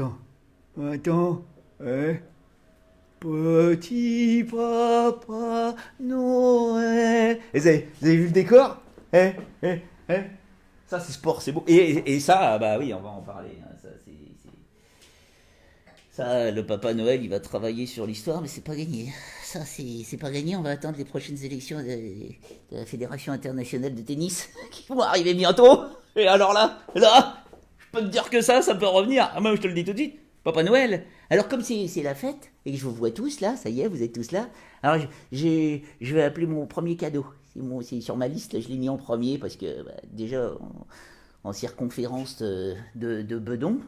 Attends, attends, petit papa Noël. Et vous avez vu le décor? Ça c'est sport, c'est beau. Et ça, bah oui, on va en parler. Hein. Ça, le papa Noël, il va travailler sur l'histoire, mais c'est pas gagné. Ça, c'est pas gagné. On va attendre les prochaines élections de la Fédération internationale de tennis qui vont arriver bientôt. Et alors là, je peux te dire que ça peut revenir. Ah, moi, je te le dis tout de suite. Papa Noël. Alors, comme c'est la fête et que je vous vois tous là, ça y est, vous êtes tous là. Alors, je vais appeler mon premier cadeau. C'est sur ma liste, là, je l'ai mis en premier parce que déjà, en circonférence de Bedon.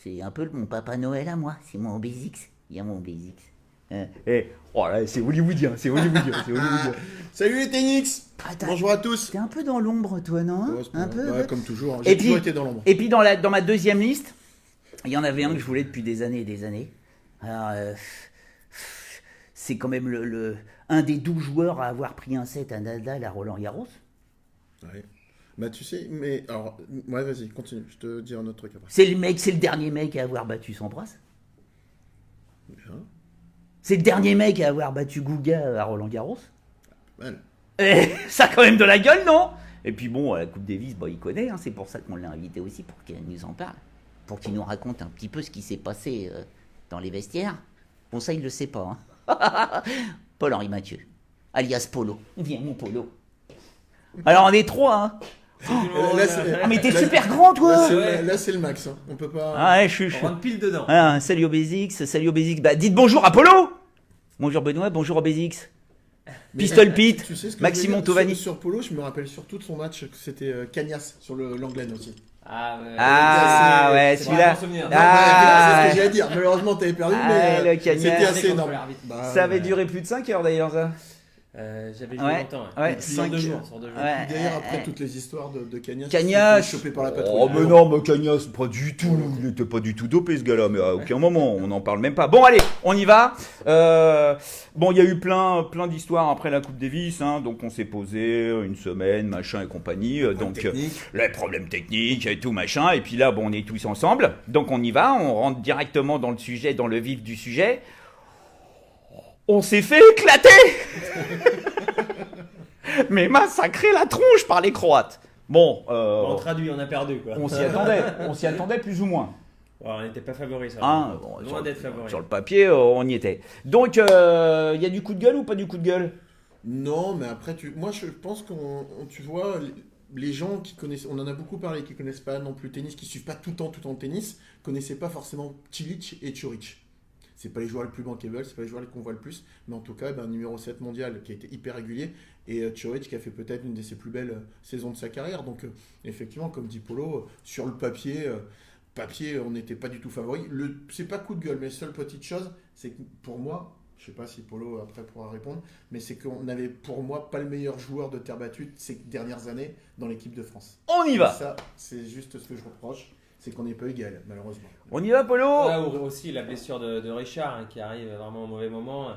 C'est un peu mon papa Noël à moi, c'est mon Obésix. Il y a mon Obésix. Oh là, c'est hollywoodien, c'est hollywoodien. Salut les Ténix. Bonjour à tous. T'es un peu dans l'ombre, toi, non? Ouais, un peu, ouais, comme toujours, j'ai toujours été dans l'ombre. Et puis dans ma deuxième liste, il y en avait un que je voulais depuis des années et des années. Alors, c'est quand même un des 12 joueurs à avoir pris un set à Nadal à Roland-Garros. Ouais. Bah tu sais, mais alors, ouais vas-y, continue, je te dis un autre truc après. C'est le dernier mec à avoir battu Sampras. Bien. C'est le dernier mec à avoir battu Gouga à Roland-Garros. Mal. Et ça a quand même de la gueule, non? Et puis bon, la Coupe Davis, il connaît, hein, c'est pour ça qu'on l'a invité aussi, pour qu'il nous en parle. Pour qu'il nous raconte un petit peu ce qui s'est passé dans les vestiaires. Bon, ça, il le sait pas. Hein. Paul-Henri Mathieu, alias Polo. Viens, mon Polo. Alors, on est trois, hein. Mais t'es super grand, toi. Là c'est le max, hein. On peut pas. Ah ouais, On rentre pile dedans. Ah, salut Obésix. Bah, dites bonjour à Polo. Bonjour Benoît, bonjour Obésix. Pistol Pete, tu sais ce que Maxime je veux dire Montovani. sur Polo, je me rappelle surtout de son match, que c'était Cagnas sur l'Anglaine aussi. Ah ouais, c'est celui-là. vraiment souvenir. Ah, c'est ce que j'allais dire. Malheureusement t'avais perdu, mais le Cagnas. c'était assez énorme. Ça avait duré plus de 5 heures d'ailleurs, ça. J'avais joué Ouais, longtemps. ouais, Sur 2 jours. Ouais. D'ailleurs, après toutes les histoires de Cagnas, Cagnas. chopé par la patrouille. Oh, mais non, mais Cagnas, pas du tout. Il était pas du tout dopé, ce gars-là, mais à aucun moment, on n'en parle même pas. Bon, allez, on y va. Bon, il y a eu plein d'histoires après la Coupe Davis, hein, donc on s'est posé une semaine, machin et compagnie. Donc, les problèmes techniques et tout, machin. Et puis là, bon, on est tous ensemble. Donc, on y va, on rentre directement dans le sujet, dans le vif du sujet. On s'est fait éclater. Mais massacrer la tronche par les Croates. Bon, On traduit, on a perdu quoi. on s'y attendait plus ou moins. Ouais, on n'était pas favoris. Hein, Loin d'être favoris. sur le papier, on y était. Donc, il y a du coup de gueule ou pas du coup de gueule? Non, mais après, moi je pense tu vois, les gens qui connaissent, on en a beaucoup parlé, qui connaissent pas non plus le tennis, qui suivent pas tout le temps le tennis, connaissaient pas forcément Cilic et Ćorić. C'est pas les joueurs les plus bankable, c'est pas les joueurs qu'on voit le plus, mais en tout cas, numéro 7 mondial qui a été hyper régulier, et Ćorić qui a fait peut-être une de ses plus belles saisons de sa carrière. Donc, effectivement, comme dit Polo, sur le papier, on n'était pas du tout favori. C'est pas coup de gueule, mais seule petite chose, c'est que pour moi, je sais pas si Polo après pourra répondre, mais c'est qu'on n'avait pour moi pas le meilleur joueur de terre battue ces dernières années dans l'équipe de France. On y va. Et ça, c'est juste ce que je reproche. C'est qu'on n'est pas égal, malheureusement. On y va, Polo. Ou aussi la blessure de Richard hein, qui arrive vraiment au mauvais moment.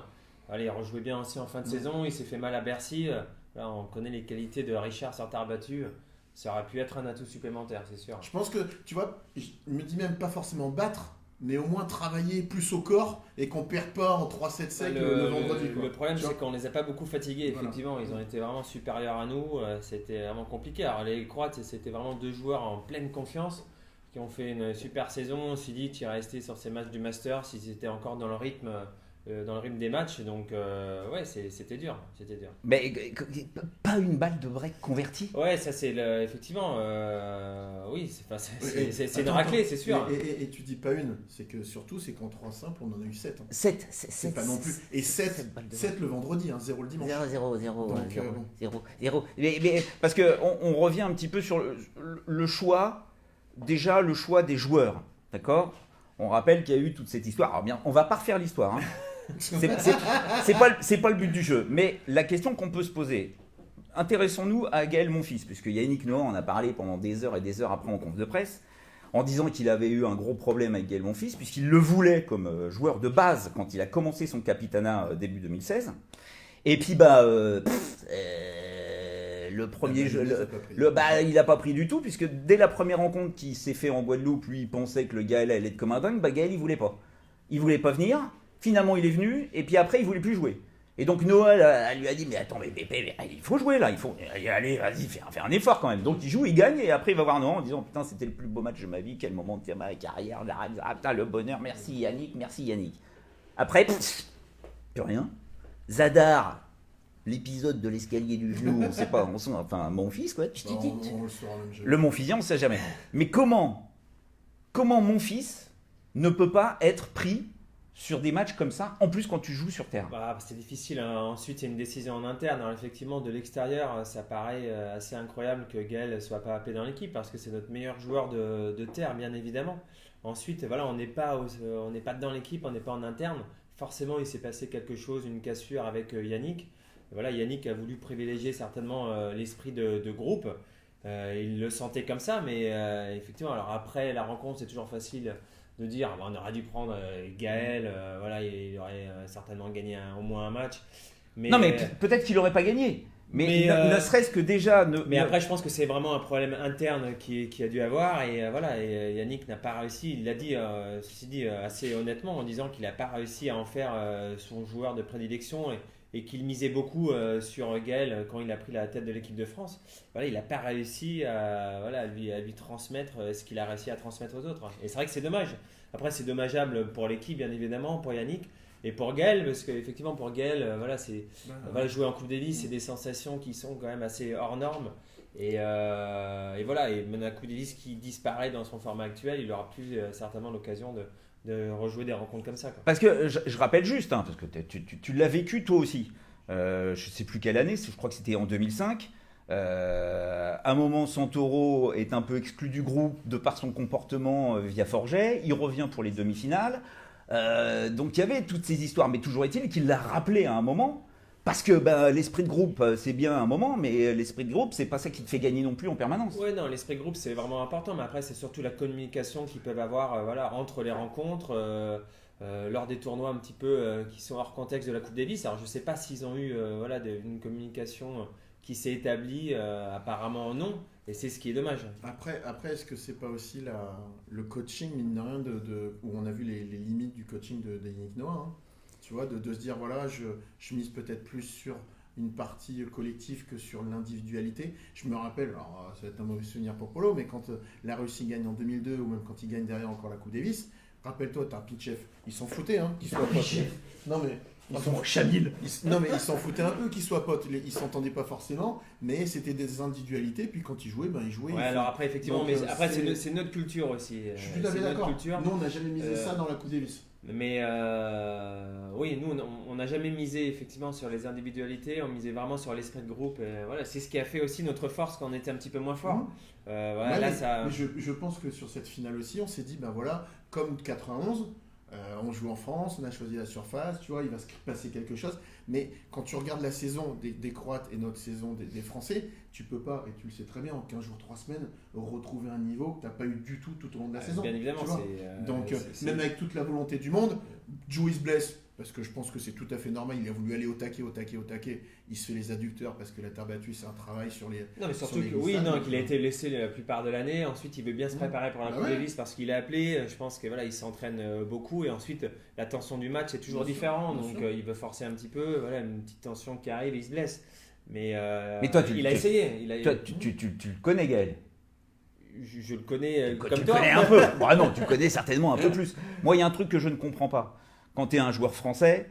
Allez, il rejouait bien aussi en fin de saison. Il s'est fait mal à Bercy. Là, on connaît les qualités de Richard sur terre battue. Ça aurait pu être un atout supplémentaire, c'est sûr. Je pense que, tu vois, je me dis même pas forcément battre, mais au moins travailler plus au corps et qu'on perd pas en 3-7 sec le vendredi. Le problème, tu vois, c'est qu'on les a pas beaucoup fatigués, effectivement. Ils ont été vraiment supérieurs à nous. C'était vraiment compliqué. Alors, les Croates, c'était vraiment 2 joueurs en pleine confiance qui ont fait une super saison. On s'est dit qu'il restait sur ces matchs du Masters s'ils étaient encore dans le rythme des matchs. Donc, ouais, c'était dur. Mais pas une balle de break convertie. Ouais, ça c'est effectivement. Oui, c'est une raclée, c'est sûr. Et tu dis pas une, c'est que surtout, c'est qu'en 3 simples, on en a eu 7. Hein. 7, c'est pas non plus. Et 7 le vendredi, 0 le dimanche. 0. Mais parce qu'on revient un petit peu sur le choix. Déjà, le choix des joueurs, d'accord? On rappelle qu'il y a eu toute cette histoire. Alors bien, on va pas refaire l'histoire. Hein. C'est pas le but du jeu. Mais la question qu'on peut se poser, intéressons-nous à Gaël Monfils, puisque Yannick Noah en a parlé pendant des heures et des heures après en conf de presse, en disant qu'il avait eu un gros problème avec Gaël Monfils, puisqu'il le voulait comme joueur de base quand il a commencé son capitanat début 2016. Et puis, le premier jeu, Menez a pas pris. il a pas pris du tout, puisque dès la première rencontre qui s'est fait en Guadeloupe, lui il pensait que le Gaël allait être comme un dingue, Gaël il voulait pas. Il voulait pas venir, finalement il est venu, et puis après il voulait plus jouer. Et donc Noah elle lui a dit mais attends mais il faut jouer là, il faut allez vas-y fais un effort quand même. Donc il joue, il gagne et après il va voir Noah en disant putain c'était le plus beau match de ma vie, quel moment de ma carrière, putain, le bonheur, merci Yannick. Après plus rien. Zadar, l'épisode de l'escalier du genou, on sait pas, enfin mon fils quoi, On le saura même jamais. le Monfils, on ne sait jamais. Mais comment mon fils ne peut pas être pris sur des matchs comme ça, en plus quand tu joues sur terre? Bah, c'est difficile, hein. Ensuite, il y a une décision en interne. Alors, effectivement, de l'extérieur, ça paraît assez incroyable que Gaël ne soit pas appelé dans l'équipe parce que c'est notre meilleur joueur de terre, bien évidemment. Ensuite, voilà, on n'est pas dans l'équipe, on n'est pas en interne. Forcément, il s'est passé quelque chose, une cassure avec Yannick. Voilà, Yannick a voulu privilégier certainement l'esprit de groupe. Il le sentait comme ça, mais effectivement, alors après la rencontre, c'est toujours facile de dire bah, on aurait dû prendre Gaël, voilà, il aurait certainement gagné au moins un match. Non mais peut-être qu'il n'aurait pas gagné. Mais ne serait-ce que déjà... Mais après, je pense que c'est vraiment un problème interne qui a dû avoir. Et voilà, et Yannick n'a pas réussi. Il l'a dit, ceci dit, assez honnêtement, en disant qu'il n'a pas réussi à en faire son joueur de prédilection et qu'il misait beaucoup sur Gaël quand il a pris la tête de l'équipe de France. Voilà, il n'a pas réussi à lui transmettre ce qu'il a réussi à transmettre aux autres. Et c'est vrai que c'est dommage. Après, c'est dommageable pour l'équipe, bien évidemment, pour Yannick. Et pour Gaël, parce qu'effectivement pour Gaël, voilà, jouer en Coupe Davis, c'est des sensations qui sont quand même assez hors normes. Et voilà, et même la Coupe Davis qui disparaît dans son format actuel, il aura plus certainement l'occasion de rejouer des rencontres comme ça, quoi. Parce que je rappelle juste, hein, parce que tu l'as vécu toi aussi. Je ne sais plus quelle année, je crois que c'était en 2005. À un moment, Santoro est un peu exclu du groupe de par son comportement via Forget. Il revient pour les demi-finales. Donc il y avait toutes ces histoires, mais toujours est-il qu'il l'a rappelé à un moment, parce que l'esprit de groupe c'est bien un moment, mais l'esprit de groupe c'est pas ça qui te fait gagner non plus en permanence. Ouais, non, l'esprit de groupe c'est vraiment important, mais après c'est surtout la communication qu'ils peuvent avoir voilà, entre les rencontres, lors des tournois un petit peu qui sont hors contexte de la Coupe Davis. Alors je sais pas s'ils ont eu voilà, une communication qui s'est établie, apparemment non. Et c'est ce qui est dommage. Après est-ce que c'est pas aussi le coaching, mine de rien, où on a vu les limites du coaching de Yannick Noah, hein. Tu vois, de se dire, voilà, je mise peut-être plus sur une partie collective que sur l'individualité. Je me rappelle, alors ça va être un mauvais souvenir pour Polo, mais quand la Russie gagne en 2002, ou même quand il gagne derrière encore la Coupe Davis, rappelle-toi, t'as un Pitchev, ils s'en foutaient, hein, qu'il soit pote. Non mais... Non mais ils s'en foutaient un peu qu'ils soient potes, ils s'entendaient pas forcément, mais c'était des individualité, puis quand ils jouaient, ils jouaient. Ouais, alors après effectivement, donc, mais après c'est notre culture aussi. Je suis tout à fait d'accord. Nous on n'a jamais misé ça dans la Coupe Davis. Mais oui, nous on n'a jamais misé effectivement sur les individualités, on misait vraiment sur l'esprit de groupe. Et voilà, c'est ce qui a fait aussi notre force quand on était un petit peu moins fort. Voilà, ouais, là, mais je pense que sur cette finale aussi, on s'est dit, voilà, comme 91. On joue en France, on a choisi la surface, tu vois, il va se passer quelque chose. Mais quand tu regardes la saison des Croates et notre saison des Français, tu peux pas, et tu le sais très bien, en 15 jours, 3 semaines, retrouver un niveau que tu n'as pas eu du tout au long de la saison. Bien évidemment. Donc, même avec toute la volonté du monde, Joe is blessed, parce que je pense que c'est tout à fait normal, il a voulu aller au taquet, il se fait les adducteurs parce que la terre battue, c'est un travail sur les... Non, mais surtout qu'il a été blessé la plupart de l'année, ensuite il veut bien se préparer pour la Coupe Davis parce qu'il est appelé, je pense que voilà, il s'entraîne beaucoup et ensuite la tension du match est toujours différente, donc il veut forcer un petit peu, voilà, une petite tension qui arrive, il se blesse. Mais toi, il a essayé. Toi, tu le connais Gaël. Je le connais comme tu toi. Le connais un peu. Bah non, tu le connais certainement un peu plus. Moi, il y a un truc que je ne comprends pas. Quand tu es un joueur français,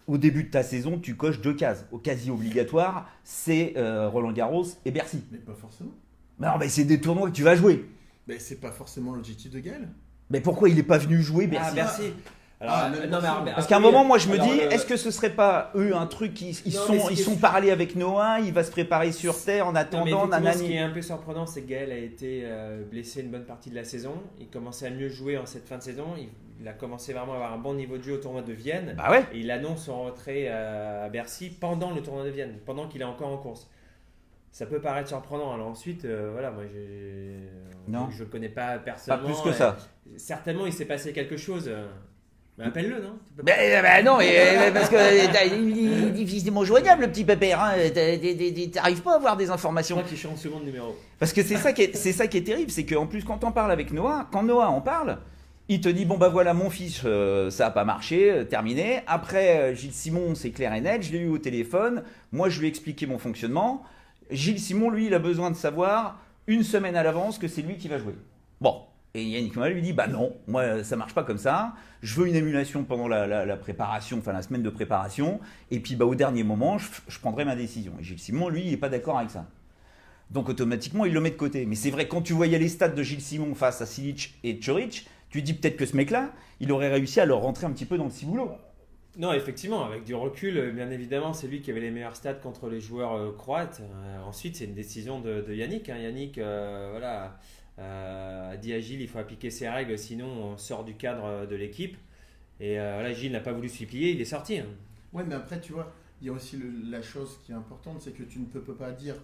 au début de ta saison, tu coches 2 cases. Au quasi obligatoire, c'est Roland Garros et Bercy. Mais pas forcément. Non, mais c'est des tournois que tu vas jouer. Mais c'est pas forcément l'objectif de Gaël. Mais pourquoi il n'est pas venu jouer Bercy? Bercy. Parce qu'à un moment, moi, je me dis, est-ce que ce serait pas eux un truc ils sont parlés avec Noah, il va se préparer sur terre en attendant. Ce qui est un peu surprenant, c'est que Gaël a été blessé une bonne partie de la saison. Il commençait à mieux jouer en cette fin de saison. Il a commencé vraiment à avoir un bon niveau de jeu au tournoi de Vienne. Bah ouais. Et il annonce son retrait à Bercy pendant le tournoi de Vienne, pendant qu'il est encore en course. Ça peut paraître surprenant. Alors ensuite, voilà, moi je le connais pas personnellement. Pas plus que ça. Certainement, il s'est passé quelque chose. Mais appelle-le, non? Non, parce que il est difficilement joignable, le petit pépère. Hein. T'arrives pas à avoir des informations. Moi qui suis en second numéro. Parce que c'est ça qui est terrible, c'est qu'en plus quand on parle avec Noah, quand Noah en parle, il te dit bon bah voilà mon fils, ça a pas marché, terminé. Après Gilles Simon, c'est clair et net, je l'ai eu au téléphone, moi je lui ai expliqué mon fonctionnement. Gilles Simon, lui, il a besoin de savoir une semaine à l'avance que c'est lui qui va jouer. Bon. Et Yannick Noah lui dit bah non, moi ça marche pas comme ça. Je veux une émulation pendant la préparation, enfin la semaine de préparation. Et puis bah au dernier moment, je prendrai ma décision. Et Gilles Simon, lui, il est pas d'accord avec ça. Donc automatiquement, il le met de côté. Mais c'est vrai, quand tu voyais les stats de Gilles Simon face à Silic et Ćorić, tu dis peut-être que ce mec-là, il aurait réussi à leur rentrer un petit peu dans le ciboulot. Non, effectivement, avec du recul, bien évidemment, c'est lui qui avait les meilleurs stats contre les joueurs croates. Ensuite, c'est une décision de Yannick. Hein. Yannick, voilà, a dit à Gilles, il faut appliquer ses règles, sinon on sort du cadre de l'équipe. Et voilà, Gilles n'a pas voulu s'y plier, il est sorti. Hein. Ouais, mais après, tu vois, il y a aussi la chose qui est importante, c'est que tu ne peux pas dire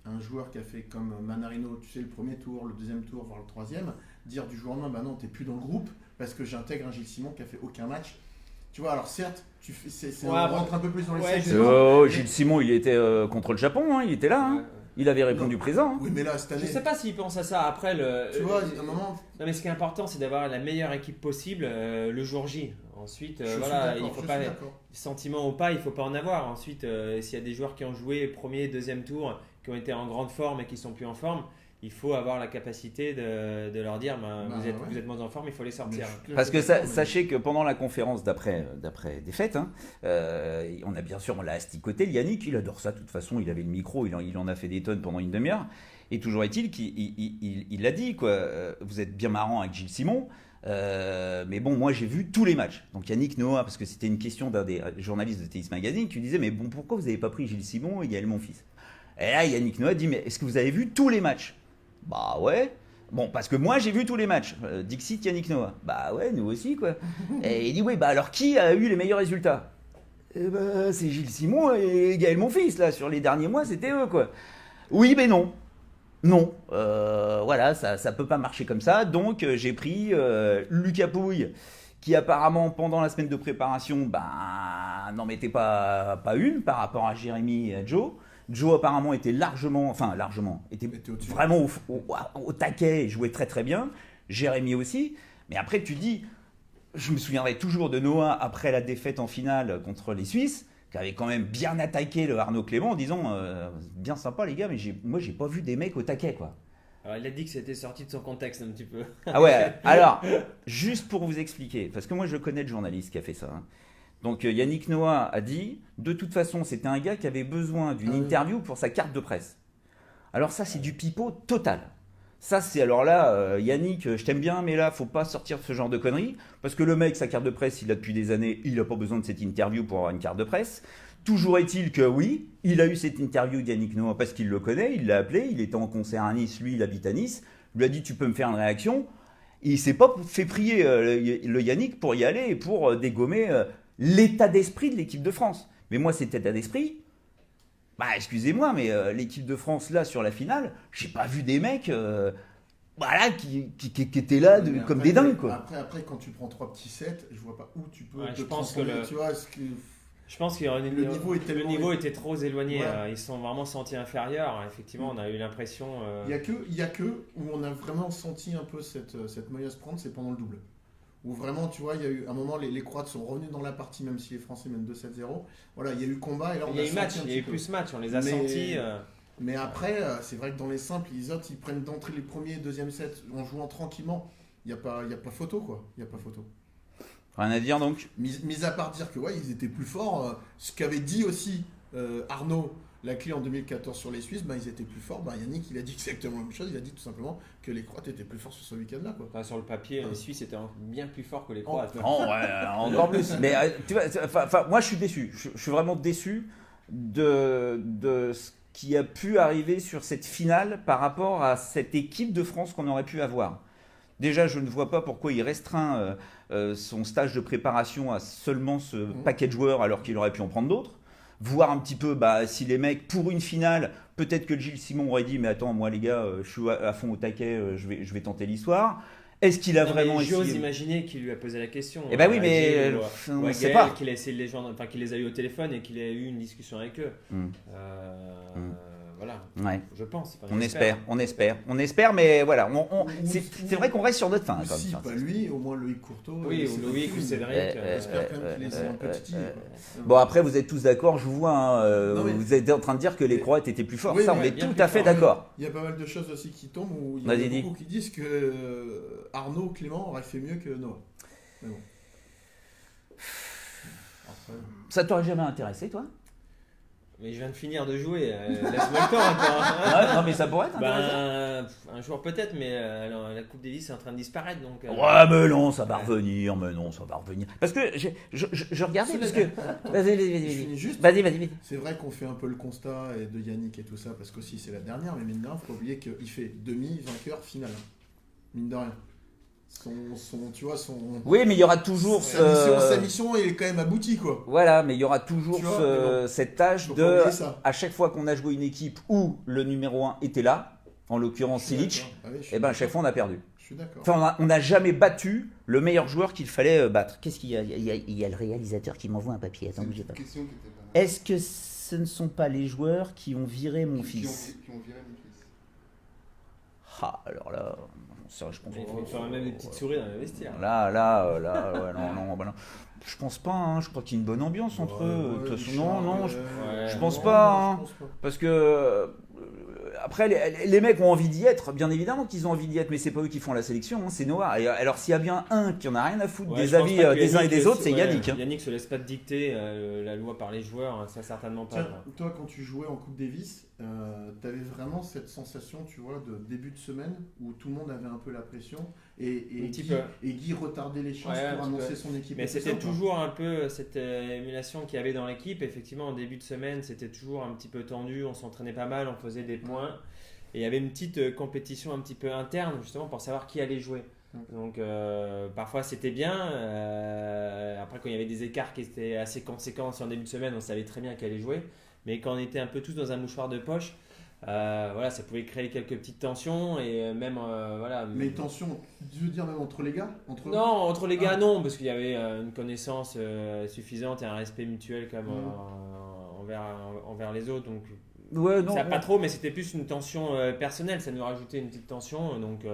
à un joueur qui a fait comme Manarino, tu sais, le premier tour, le deuxième tour, voire le troisième, dire du jour au lendemain, bah non, t'es plus dans le groupe, parce que j'intègre un Gilles Simon qui a fait aucun match. Tu vois, alors certes, on rentre un peu plus dans les sélections. Gilles Simon, il était contre le Japon, hein, il était là. Hein. Il avait répondu présent. Hein. Oui, mais là, cette année. Je sais pas s'il pense à ça. Après, tu vois, à un moment. Non, mais ce qui est important, c'est d'avoir la meilleure équipe possible le jour J. Ensuite, voilà, il faut pas. Sentiment ou pas, il faut pas en avoir. Ensuite, s'il y a des joueurs qui ont joué premier, deuxième tour, qui ont été en grande forme et qui sont plus en forme, il faut avoir la capacité de leur dire vous êtes moins en forme, il faut les sortir. Parce que sachez que pendant la conférence d'après défaite, hein, on l'a asticoté. Yannick, il adore ça. De toute façon, il avait le micro, il en a fait des tonnes pendant une demi-heure. Et toujours est-il qu'il l'a dit, quoi. Vous êtes bien marrant avec Gilles Simon. Mais bon, moi j'ai vu tous les matchs. Donc Yannick Noah, parce que c'était une question d'un des journalistes de Tennis Magazine, qui disait mais bon, pourquoi vous n'avez pas pris Gilles Simon et Gaël Monfils? Et là Yannick Noah dit mais est-ce que vous avez vu tous les matchs? Bah ouais. Bon, parce que moi j'ai vu tous les matchs. Dixit Yannick Noah. Bah ouais, nous aussi quoi. Et il dit oui, bah alors qui a eu les meilleurs résultats? Eh ben c'est Gilles Simon et Gaël Monfils là. Sur les derniers mois, c'était eux quoi. Oui, mais non. Non, voilà, ça peut pas marcher comme ça. Donc j'ai pris Lucas Pouille, qui apparemment pendant la semaine de préparation, n'en mettait pas une par rapport à Jérémy et à Joe. Joe apparemment était était vraiment au taquet et jouait très très bien. Jérémy aussi. Mais après tu dis, je me souviendrai toujours de Noah après la défaite en finale contre les Suisses, qui avait quand même bien attaqué le Arnaud Clément en disant bien sympa les gars, mais moi j'ai pas vu des mecs au taquet quoi. Alors il a dit que c'était sorti de son contexte un petit peu. Ah ouais, alors juste pour vous expliquer, parce que moi je connais le journaliste qui a fait ça. Hein. Donc Yannick Noah a dit, de toute façon c'était un gars qui avait besoin d'une interview pour sa carte de presse. Alors ça c'est du pipeau total. Ça c'est alors là, Yannick, je t'aime bien, mais là faut pas sortir ce genre de conneries, parce que le mec, sa carte de presse, il l'a depuis des années, il n'a pas besoin de cette interview pour avoir une carte de presse. Toujours est-il que oui, il a eu cette interview d'Yannick Noah parce qu'il le connaît, il l'a appelé, il était en concert à Nice, lui il habite à Nice, il lui a dit tu peux me faire une réaction. Et il s'est pas fait prier le Yannick pour y aller et pour dégommer l'état d'esprit de l'équipe de France. Mais moi cet état d'esprit, excusez-moi, mais l'équipe de France là sur la finale, j'ai pas vu des mecs qui étaient là comme des dingues quoi. Après quand tu prends 3 petits sets, je vois pas où tu peux te transformer, tu vois, je pense que le niveau était trop éloigné. Ouais. Ils se sont vraiment sentis inférieurs. Effectivement, on a eu l'impression. Il y a que où on a vraiment senti un peu cette moyeuse prendre, c'est pendant le double. Où vraiment, tu vois, il y a eu un moment, les Croates sont revenus dans la partie, même si les Français mènent 2-7-0. Voilà, il y a eu combat et là on a senti un petit peu. Il y a eu plus match, on les a sentis. Mais après, c'est vrai que dans les simples, les autres, ils prennent d'entrée les premiers et deuxième sets en jouant tranquillement. Il n'y a pas photo, quoi. Il n'y a pas photo. Rien à dire donc. Mis à part dire que ils étaient plus forts. Ce qu'avait dit aussi Arnaud Laclé en 2014 sur les Suisses, ils étaient plus forts. Yannick, il a dit exactement la même chose. Il a dit tout simplement que les Croates étaient plus forts sur ce week-end-là. Quoi. Sur le papier, les Suisses étaient bien plus forts que les Croates. Encore plus. Mais tu vois, moi je suis déçu. Je suis vraiment déçu de ce qui a pu arriver sur cette finale par rapport à cette équipe de France qu'on aurait pu avoir. Déjà, je ne vois pas pourquoi il restreint son stage de préparation à seulement ce paquet de joueurs alors qu'il aurait pu en prendre d'autres. Voir un petit peu si les mecs, pour une finale, peut-être que Gilles Simon aurait dit mais attends, moi les gars, je suis à fond au taquet, je vais tenter l'histoire. Est-ce qu'il a Non, vraiment mais j'ose essayé imaginer qu'il lui a posé la question. Eh ben oui, à mais Gilles on ou à ne sait Gaël, pas. qu'il a essayé de les joindre, enfin qu'il les a eu au téléphone et qu'il a eu une discussion avec eux. Voilà, Ouais. je pense. Enfin, On j'espère. espère, mais voilà, c'est Ou- vrai qu'on reste sur notre fin. Ou comme si, ça. pas lui, au moins Loïc Courteau. Oui, et ou Cédric Loïc ou Kuhn. Cédric. J'espère quand même qu'il les a un peu titillés, quoi. Bon, après, vous êtes tous d'accord, je vous vois, hein, Non, mais- vous êtes en train de dire que les Croates étaient plus forts. Oui, ça, on mais est bien tout plus à fait forts. d'accord. Il y a pas mal de choses aussi qui tombent où il y en Vas-y, a dis. beaucoup qui disent que Arnaud Clément aurait fait mieux que Noah. Mais bon. Ça t'aurait jamais intéressé, toi Mais je viens de finir de jouer, laisse-moi le temps encore. Ouais, non, mais ça pourrait t'intéresser. Un jour peut-être, mais alors, la Coupe Davis est en train de disparaître. Donc, Ouais, mais non, ça va revenir, Parce que je regardais, parce que. Vas-y, Je finis juste. vas-y. C'est vrai qu'on fait un peu le constat et de Yannick et tout ça, parce qu'aussi c'est la dernière, mais mine de rien, faut pas oublier qu'il fait demi, vainqueur, finale. Mine de rien. Tu vois, Oui, mais il y aura toujours sa mission, il est quand même abouti, quoi. Voilà, mais il y aura toujours Tu vois, mais bon, cette tâche faut de. pas oublier ça. À chaque fois qu'on a joué une équipe où le numéro 1 était là, en l'occurrence Je suis Silic, d'accord. Ah oui, je suis et ben à chaque d'accord. fois on a perdu. Je suis d'accord. Enfin, on n'a jamais battu le meilleur joueur qu'il fallait battre. Qu'est-ce qu'il y a il y a le réalisateur qui m'envoie un papier. Attends, C'est une bougez pas. petite question qui était pas mal. Est-ce que ce ne sont pas les joueurs qui ont viré mon fils? Qui ont viré mon fils. Ah, alors là, ça, je pense. il faut faire même des petites souris dans le vestiaire. Ouais, non. Je pense pas, hein, je crois qu'il y a une bonne ambiance entre eux. De toute façon, non, je pense pas, hein. Parce que après, les mecs ont envie d'y être, bien évidemment qu'ils ont envie d'y être, mais c'est pas eux qui font la sélection, hein, c'est Noah. Et alors, s'il y a bien un qui en a rien à foutre Ouais, des je pense avis pas que des uns et des Yannick autres, c'est Yannick. Hein. Yannick se laisse pas dicter la loi par les joueurs, hein, ça certainement pas. Tiens, toi, quand tu jouais en Coupe Davis, t'avais vraiment cette sensation, tu vois, de début de semaine où tout le monde avait un peu la pression et Un petit Guy, peu. et Guy retardait les chances Ouais, un pour petit annoncer peu. son équipe. Mais et tout c'était ça, ou pas toujours un peu cette émulation qu'il y avait dans l'équipe. Effectivement, en début de semaine, c'était toujours un petit peu tendu. On s'entraînait pas mal, on faisait des points. Et il y avait une petite compétition un petit peu interne, justement, pour savoir qui allait jouer. Donc, parfois, c'était bien. Après, quand il y avait des écarts qui étaient assez conséquents en début de semaine, on savait très bien qui allait jouer. Mais quand on était un peu tous dans un mouchoir de poche, voilà, ça pouvait créer quelques petites tensions. Et même, voilà. Mais attention, tu veux dire même entre les gars entre... Non, entre les gars, non, parce qu'il y avait une connaissance suffisante et un respect mutuel quand même envers les autres. Donc, Ouais, non. ça pas trop, mais c'était plus une tension personnelle. Ça nous rajoutait une petite tension. Donc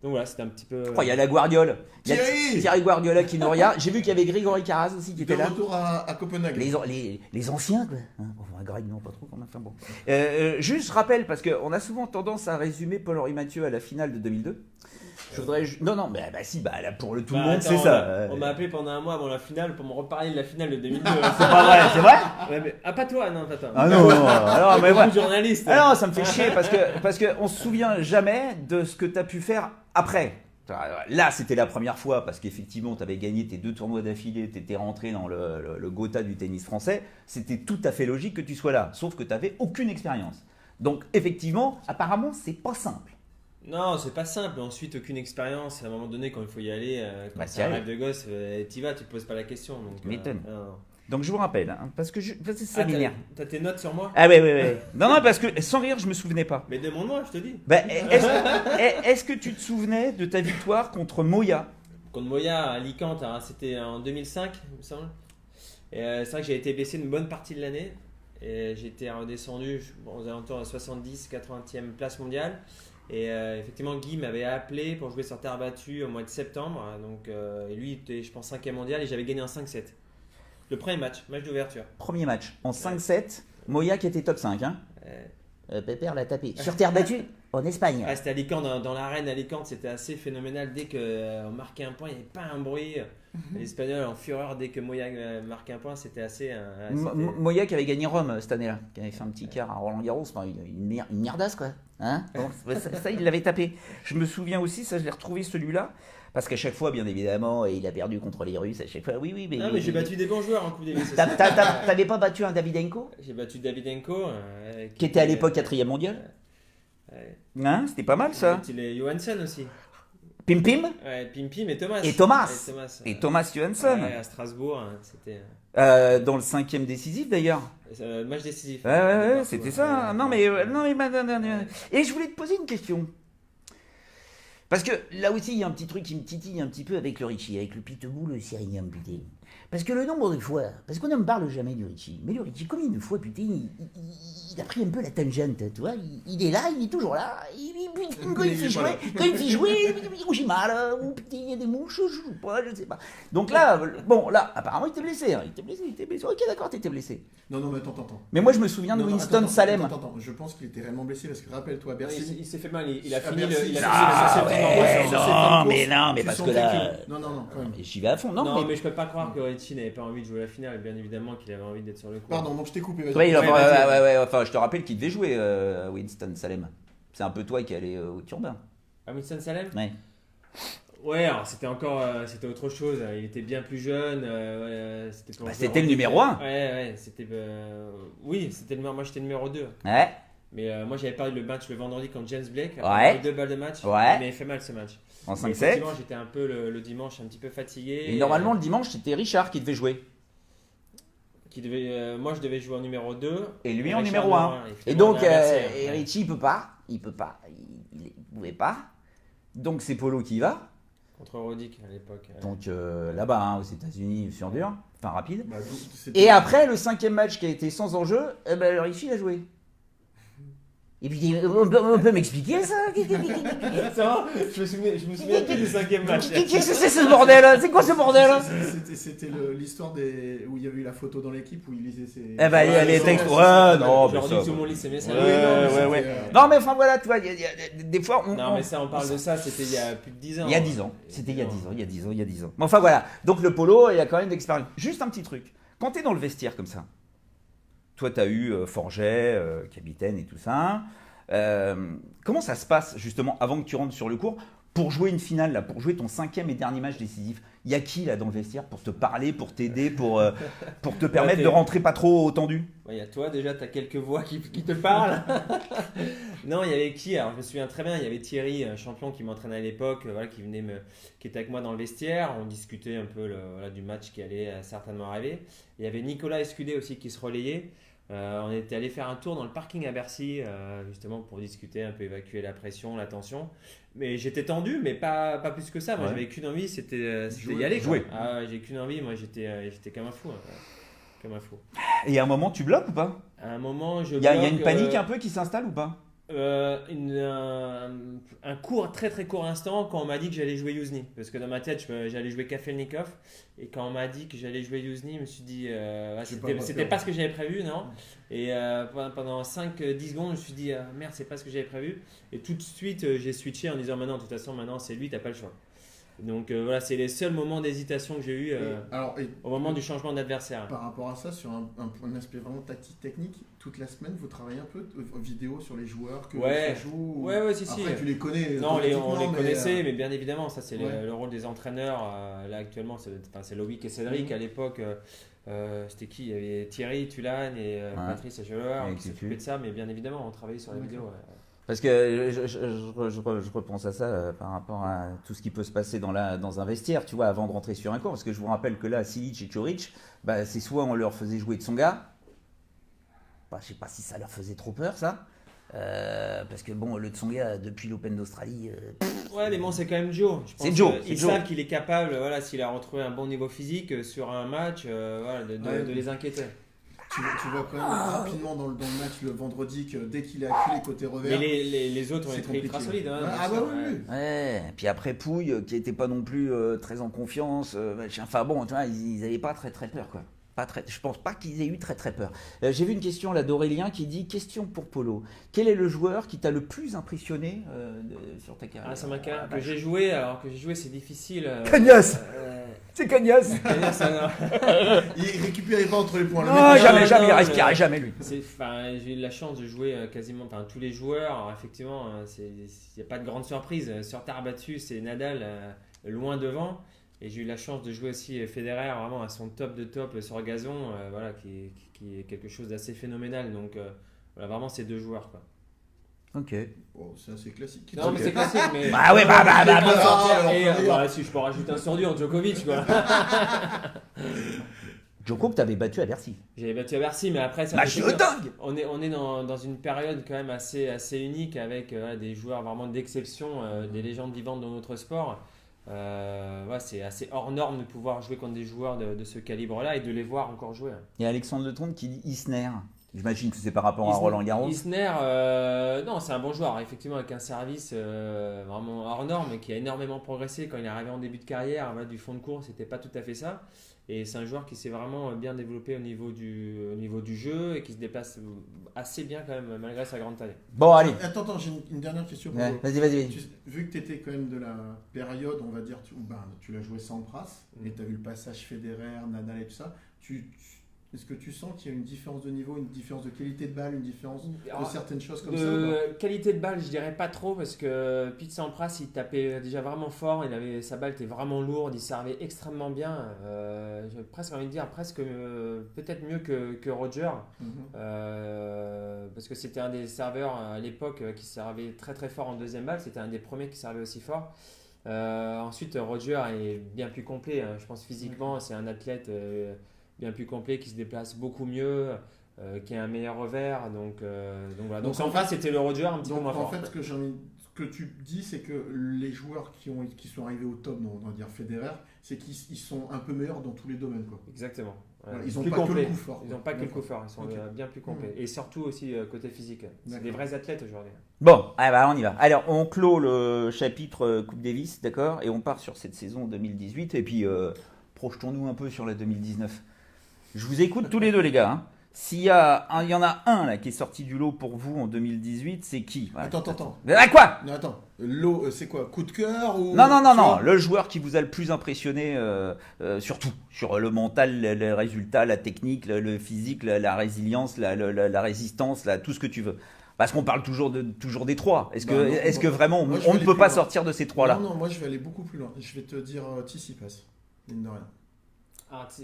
voilà, c'était un petit peu. Oh, il y a la Guardiole. Il y a Thierry Thierry Guardiola qui nous regarde. J'ai vu qu'il y avait Grégory Carras aussi qui De était là. retour à Copenhague. Les anciens, quoi. Hein, bon, Greg, non, pas trop quand même. Enfin, bon. Juste rappel, parce qu'on a souvent tendance à résumer Paul-Henri Mathieu à la finale de 2002. Je voudrais. Non, bah si, bah là, pour tout le monde, c'est ça. On m'a appelé pendant un mois avant la finale pour me reparler de la finale de 2002. C'est pas vrai, c'est vrai? Ouais, mais- ah, pas toi, non, pas toi. Ah non, alors, mais Beaucoup voilà. de journalistes. Ah non, ça me fait chier parce que on se souvient jamais de ce que tu as pu faire après. Là, c'était la première fois parce qu'effectivement, tu avais gagné tes 2 tournois d'affilée, tu étais rentré dans le Gotha du tennis français. C'était tout à fait logique que tu sois là, sauf que tu n'avais aucune expérience. Donc, effectivement, apparemment, c'est pas simple. Non, c'est pas simple. Ensuite, aucune expérience. À un moment donné, quand il faut y aller, quand Bah, c'est un t'y rêve de gosse, t'y vas, tu te poses pas la question. Donc, M'étonne. non. Donc, je vous rappelle, hein, parce que ça m'énerve. T'as tes notes sur moi? Ah ouais. Non, parce que sans rire, je me souvenais pas. Mais demande-moi, je te dis. Bah, est-ce que tu te souvenais de ta victoire contre Moya? Contre Moya à Alicante, hein, c'était en 2005, il me semble. Et c'est vrai que j'ai été baissé une bonne partie de l'année. Et j'étais redescendu aux alentours de 70-80e place mondiale. Et effectivement, Guy m'avait appelé pour jouer sur terre battue au mois de septembre. Donc, et lui, il était, je pense, 5e mondial et j'avais gagné un 5-7. Le premier match d'ouverture. Premier match, en 5-7, Moya qui était top 5. Hein. Pépère l'a tapé. Sur terre battue, en Espagne. Ah, c'était Alicante, dans l'arène Alicante, c'était assez phénoménal. Dès qu'on marquait un point, il n'y avait pas un bruit. Les Espagnols en fureur dès que Moya marquait un point, c'était assez. Moya qui avait gagné Rome cette année-là, qui avait fait un petit quart à Roland Garros, enfin, une merdasse quoi. Hein bon, ça, il l'avait tapé. Je me souviens aussi, ça je l'ai retrouvé celui-là, parce qu'à chaque fois, bien évidemment, il a perdu contre les Russes. À chaque fois, oui. Non, mais j'ai battu des bons joueurs en Coupe Davis. T'avais pas battu un Davydenko J'ai battu Davydenko. Qui était à l'époque 4e mondial. Hein, c'était pas mal ça. J'ai battu les Johansson aussi. Pim Pim Ouais, Pim et Thomas. Et Thomas Johansson. Ouais, à Strasbourg, hein, c'était. Dans le 5e décisif d'ailleurs. Match décisif. Ouais, c'était ça. Non mais. Et je voulais te poser une question. Parce que là aussi, il y a un petit truc qui me titille un petit peu avec le Ricci, avec le pitbull, le Sirignum, putain. Parce que le nombre de fois, parce qu'on ne me parle jamais du Ricci, mais le Ricci, combien de fois, putain, il a pris un peu la tangente, tu vois, il est là, il est toujours là, quand il fait jouer, j'ai mal, ou putain, il y a des mouches, je joue pas, je sais pas. Donc là, bon, là, apparemment, il était blessé, ok, d'accord, t'étais blessé. Non, mais attends. Mais moi, je me souviens de Winston-Salem. Attends, je pense qu'il était réellement blessé parce que rappelle-toi, Bercy. Il s'est fait mal, il a À fini Bercy, le. Non, mais parce que là... Non, quand même. J'y vais à fond, non, mais je peux pas croire que Ricci n'avait pas envie de jouer la finale, bien évidemment qu'il avait envie d'être sur le coup. Pardon, donc je t'ai coupé. Ouais, vas-y. enfin, je te rappelle qu'il devait jouer Winston-Salem. C'est un peu toi qui allais au turbin. À Winston-Salem ? Ouais. Ouais, alors c'était autre chose. Il était bien plus jeune. C'était le numéro 1. Ouais, c'était. Oui, moi j'étais numéro 2. Ouais. Mais moi j'avais perdu le match le vendredi contre James Blake. Ouais. 2 balles de match. Ouais. Il m'avait fait mal ce match. En 5-7. Effectivement, j'étais un peu le dimanche un petit peu fatigué. Et normalement, le dimanche, c'était Richard qui devait jouer. Moi je devais jouer en numéro 2. Et lui en Richard numéro 1. Et donc, Ricci, il peut pas. Il pouvait pas. Donc, c'est Polo qui y va. Contre Roddick à l'époque. Donc, là-bas, aux États-Unis, sur dur. Enfin, rapide. Bah, Et après, le 5e match qui a été sans enjeu, Ricci l'a joué. Et puis, on peut m'expliquer ça? Ça, je me souviens plus du 5e match. Qu'est-ce que c'est ce bordel? C'est quoi ce bordel? C'était l'histoire où il y avait eu la photo dans l'équipe où il lisait ses. Eh ben, il y a les textes. Ouais, non, mais Genre ça. tout le monde lit ses messages. Ouais. Non, mais enfin, voilà, tu vois, des fois. Non, mais ça, on parle de ça, c'était il y a plus de 10 ans. Il y a 10 ans. C'était il y a 10 ans. Mais enfin, voilà. Donc, le polo, il y a quand même d'expérience. Juste un petit truc. Quand tu es dans le vestiaire comme ça, toi, tu as eu Forget, capitaine et tout ça. Comment ça se passe, justement, avant que tu rentres sur le court, pour jouer une finale, là, pour jouer ton 5e et dernier match décisif? Il y a qui, là, dans le vestiaire, pour te parler, pour t'aider, pour te permettre de rentrer pas trop tendu? Il y a toi, déjà, tu as quelques voix qui te parlent. Non, il y avait qui? Alors, je me souviens très bien, il y avait Thierry, un champion qui m'entraînait à l'époque, qui était avec moi dans le vestiaire. On discutait un peu du match qui allait certainement arriver. Il y avait Nicolas Escudé aussi qui se relayait. On était allé faire un tour dans le parking à Bercy, justement pour discuter, un peu évacuer la pression, la tension. Mais j'étais tendu, mais pas plus que ça. Moi, j'avais qu'une envie, c'était y aller. Jouer. Ah, j'ai qu'une envie, moi j'étais comme un fou. Comme un fou. Et à un moment, tu bloques ou pas? À un moment, il y a une panique un peu qui s'installe ou pas? Un court, très très court instant quand on m'a dit que j'allais jouer Youzhny, parce que dans ma tête j'allais jouer Kafelnikov, et quand on m'a dit que j'allais jouer Youzhny, je me suis dit c'était pas ce que j'avais prévu, non. Et pendant 5-10 secondes je me suis dit merde, c'est pas ce que j'avais prévu, et tout de suite j'ai switché en disant maintenant, de toute façon maintenant c'est lui, t'as pas le choix. Donc voilà, c'est les seuls moments d'hésitation que j'ai eu au moment du changement d'adversaire. Par rapport à ça, sur un aspect vraiment tactique technique, toute la semaine vous travaillez un peu vidéo sur les joueurs que ça joue. Ouais, si. Après, tu les connais. Non, on les connaissait, mais bien évidemment, ça c'est le rôle des entraîneurs. Là actuellement, c'est Loïc et Cédric. À l'époque, c'était qui? Il y avait Thierry, Tulane et Patrice Echeloir qui s'occupaient de ça, mais bien évidemment, on travaillait sur la vidéo. Parce que je repense à ça par rapport à tout ce qui peut se passer dans un vestiaire, tu vois, avant de rentrer sur un court. Parce que je vous rappelle que là, Silic et Ćorić, c'est soit on leur faisait jouer Tsonga, je sais pas si ça leur faisait trop peur, ça. Parce que bon, le Tsonga, depuis l'Open d'Australie... Ouais, mais bon, c'est quand même Joe. C'est Joe. Ils savent qu'il est capable, s'il a retrouvé un bon niveau physique sur un match, de les inquiéter. Tu vois quand même rapidement dans le match le vendredi que dès qu'il est acculé côté revers. Mais les autres ont été ultra solides. Ouais. Et puis après Pouille qui n'était pas non plus très en confiance. Enfin bon, tu vois, ils n'avaient pas très très peur quoi. Je pense pas qu'ils aient eu très très peur. J'ai vu une question là d'Aurélien qui dit: question pour Polo. Quel est le joueur qui t'a le plus impressionné sur ta carrière? Sur ma carrière que j'ai joué, c'est difficile. Cagnas. C'est Cagnas. Il récupérait pas entre les points. Jamais, il respirait jamais lui. J'ai eu la chance de jouer quasiment tous les joueurs. Alors, effectivement, il n'y a pas de grande surprise. Sur terre battue, c'est Nadal loin devant. Et j'ai eu la chance de jouer aussi Federer vraiment à son top de top sur gazon, qui est quelque chose d'assez phénoménal. Donc vraiment ces deux joueurs quoi. Ok. Bon, c'est assez classique. Non mais c'est classique. Mais... Si je peux rajouter un sur dur, Djokovic quoi. Djoko que tu avais battu à Bercy. J'avais battu à Bercy, mais après, ça Match fait de plaisir. dingue. On est dans une période quand même assez unique avec des joueurs vraiment d'exception, des légendes vivantes dans notre sport. C'est assez hors norme de pouvoir jouer contre des joueurs de ce calibre-là et de les voir encore jouer. Il y a Alexandre Le Trompe qui dit Isner. J'imagine que c'est par rapport à Roland Garros. Isner, non, c'est un bon joueur, effectivement, avec un service vraiment hors norme et qui a énormément progressé quand il est arrivé en début de carrière. Voilà, du fond de cours, c'était pas tout à fait ça. Et c'est un joueur qui s'est vraiment bien développé au niveau du jeu et qui se déplace assez bien quand même, malgré sa grande taille. Bon, allez. Attends, j'ai une dernière question pour Ouais, vous. vas-y. Vu que tu étais quand même de la période, on va dire, où tu l'as joué sans Sampras, et tu as vu le passage Federer, Nadal et tout ça, est-ce que tu sens qu'il y a une différence de niveau, une différence de qualité de balle, une différence de certaines choses comme ça ou pas Qualité de balle, je dirais pas trop parce que Pete Sampras, il tapait déjà vraiment fort, sa balle était vraiment lourde, il servait extrêmement bien. J'ai presque envie de dire peut-être mieux que Roger, parce que c'était un des serveurs à l'époque qui servait très très fort en deuxième balle, c'était un des premiers qui servait aussi fort. Ensuite, Roger est bien plus complet, hein. Je pense physiquement, c'est un athlète bien plus complet, qui se déplace beaucoup mieux, qui a un meilleur revers. Donc voilà. Donc Sampras, c'était le Roger un petit peu moins fort. En fait, ce que tu dis, c'est que les joueurs qui sont arrivés au top, on va dire Federer, c'est qu'ils sont un peu meilleurs dans tous les domaines, quoi. Exactement. Voilà, ils n'ont plus pas complet. que le coup fort. Ils n'ont pas que le coup fort, ils sont bien plus complets. Et surtout aussi côté physique. C'est des vrais athlètes aujourd'hui. Bon, on y va. Alors, on clôt le chapitre Coupe Davis, d'accord, et on part sur cette saison 2018. Et puis, projetons-nous un peu sur la 2019. Je vous écoute tous les deux, les gars. Hein. Il y en a un là qui est sorti du lot pour vous en 2018, c'est qui? Voilà. Attends. Quoi? Non, attends. L'eau, c'est quoi? Coup de cœur ou... Non. Le joueur qui vous a le plus impressionné, surtout sur le mental, le résultat, la technique, le physique, la résilience, la résistance, tout ce que tu veux. Parce qu'on parle toujours des trois. Est-ce que vraiment on ne peut pas sortir de ces trois-là? Non, moi je vais aller beaucoup plus loin. Je vais te dire Tsitsipas, mine de rien. Parce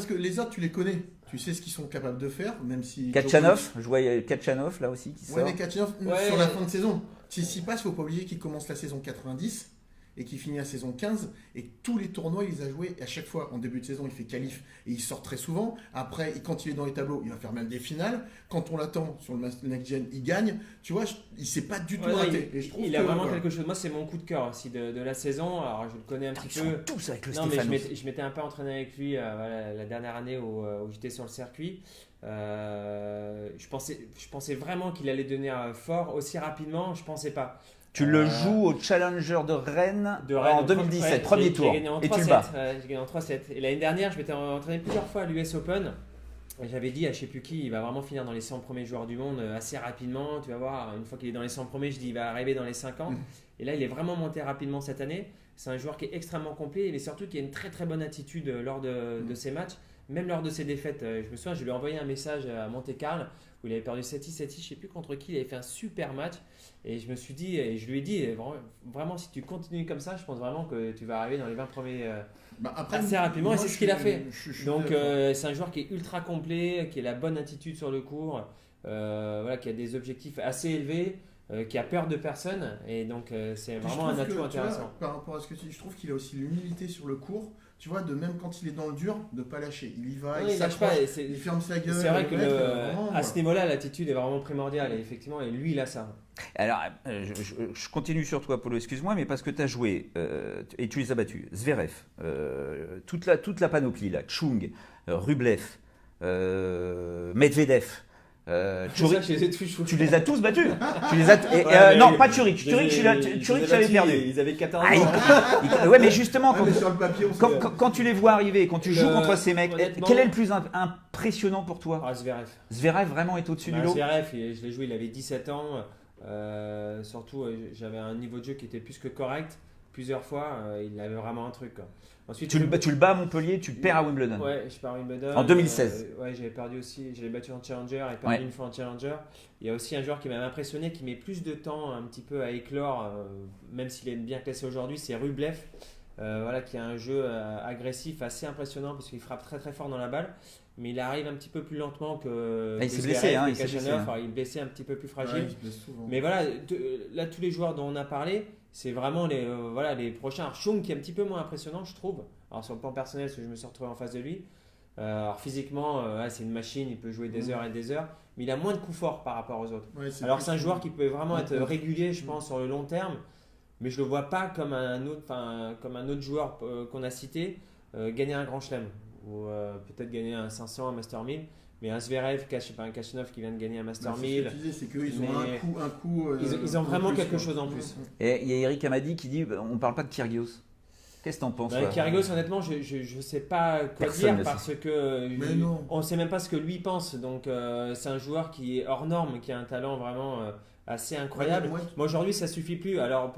que les autres, tu les connais. Tu sais ce qu'ils sont capables de faire, même si... Kachanov, je voyais Kachanov là aussi qui sort. Ouais, mais Kachanov, sur la fin de saison. Tsitsipas, il ne faut pas oublier qu'il commence la saison 90 et qui finit la saison 15. Et tous les tournois, il les a joués. Et à chaque fois, en début de saison, il fait qualif et il sort très souvent. Après, quand il est dans les tableaux, il va faire même des finales. Quand on l'attend sur le Next Gen, il gagne. Tu vois, il ne s'est pas du tout raté. Il a vraiment quelque chose. Moi, c'est mon coup de cœur aussi de la saison. Alors, je le connais un petit peu. Ils sont tous avec le Stéphano. Mais je m'étais un peu entraîné avec lui la dernière année où j'étais sur le circuit. Je pensais vraiment qu'il allait devenir fort aussi rapidement. Je pensais pas. Tu le joues au Challenger de Rennes en 2017, premier tour. Et tu le bats. J'ai gagné en 3-7. Et l'année dernière, je m'étais entraîné plusieurs fois à l'US Open. Et j'avais dit à je ne sais plus qui, il va vraiment finir dans les 100 premiers joueurs du monde assez rapidement. Tu vas voir, une fois qu'il est dans les 100 premiers, je dis il va arriver dans les 50. Et là, il est vraiment monté rapidement cette année. C'est un joueur qui est extrêmement complet, mais surtout qui a une très très bonne attitude lors de ses matchs. Même lors de ses défaites, je me souviens, je lui ai envoyé un message à Monte-Carlo où il avait perdu 7-6, 7-6, je ne sais plus contre qui, il avait fait un super match. Et je me suis dit, et je lui ai dit, vraiment, si tu continues comme ça, je pense vraiment que tu vas arriver dans les 20 premiers assez rapidement. Et c'est ce qu'il a fait. Donc, c'est un joueur qui est ultra complet, qui a la bonne attitude sur le court, qui a des objectifs assez élevés. Qui a peur de personne et donc c'est vraiment un atout intéressant. Par rapport à ce que tu dis, je trouve qu'il a aussi l'humilité sur le court, tu vois, de même quand il est dans le dur, de ne pas lâcher. Il y va, il s'accroche, il ferme sa gueule. C'est vrai que à ce niveau-là, l'attitude est vraiment primordiale et effectivement, et lui, il a ça. Alors, je continue sur toi, Polo, excuse-moi, mais parce que tu as joué et tu les as battus. Zverev, toute la panoplie, là, Chung, Rublev, Medvedev. Tu les as tous battus. Non, pas Turic. Turic, j'avais perdu. Ils avaient 14 ans. Ouais, mais justement, sur le papier, quand tu les vois arriver, quand tu joues contre ces mecs, quel est le plus impressionnant pour toi? Zverev. Zverev vraiment est au-dessus du lot. Zverev, je l'ai joué, il avait 17 ans. Surtout, j'avais un niveau de jeu qui était plus que correct. Plusieurs fois, il avait vraiment un truc. Quoi. Ensuite, tu le bats à Montpellier, tu perds à Wimbledon. Ouais, je perds à Wimbledon. En 2016. J'avais perdu aussi, je l'ai battu en Challenger et perdu une fois en Challenger. Il y a aussi un joueur qui m'a impressionné, qui met plus de temps un petit peu à éclore, même s'il est bien classé aujourd'hui, c'est Rublev. Qui a un jeu agressif assez impressionnant parce qu'il frappe très très fort dans la balle. Mais il arrive un petit peu plus lentement que il s'est blessé, il est blessé un petit peu plus fragile. Mais voilà, là tous les joueurs dont on a parlé, c'est vraiment les prochains. Chung qui est un petit peu moins impressionnant, je trouve. Alors sur le plan personnel, parce que je me suis retrouvé en face de lui. Alors physiquement, c'est une machine, il peut jouer des heures et des heures, mais il a moins de coups forts par rapport aux autres. Ouais, Alors c'est un joueur qui peut vraiment être régulier, je pense, sur le long terme, mais je le vois pas comme un autre joueur qu'on a cité gagner un grand chelem ou peut-être gagner un 500, un Master 1000. Mais un Zverev, un Kachanov qui vient de gagner un Master 1000. C'est qu'ils ont un coup. Ils ont vraiment quelque chose en plus. Et il y a Eric Amadi qui dit on parle pas de Kyrgios. Qu'est-ce que t'en penses? Kyrgios, honnêtement, je sais pas quoi Personne dire parce que on sait même pas ce que lui pense. Donc c'est un joueur qui est hors norme, qui a un talent vraiment assez incroyable. Moi aujourd'hui, ça suffit plus. Alors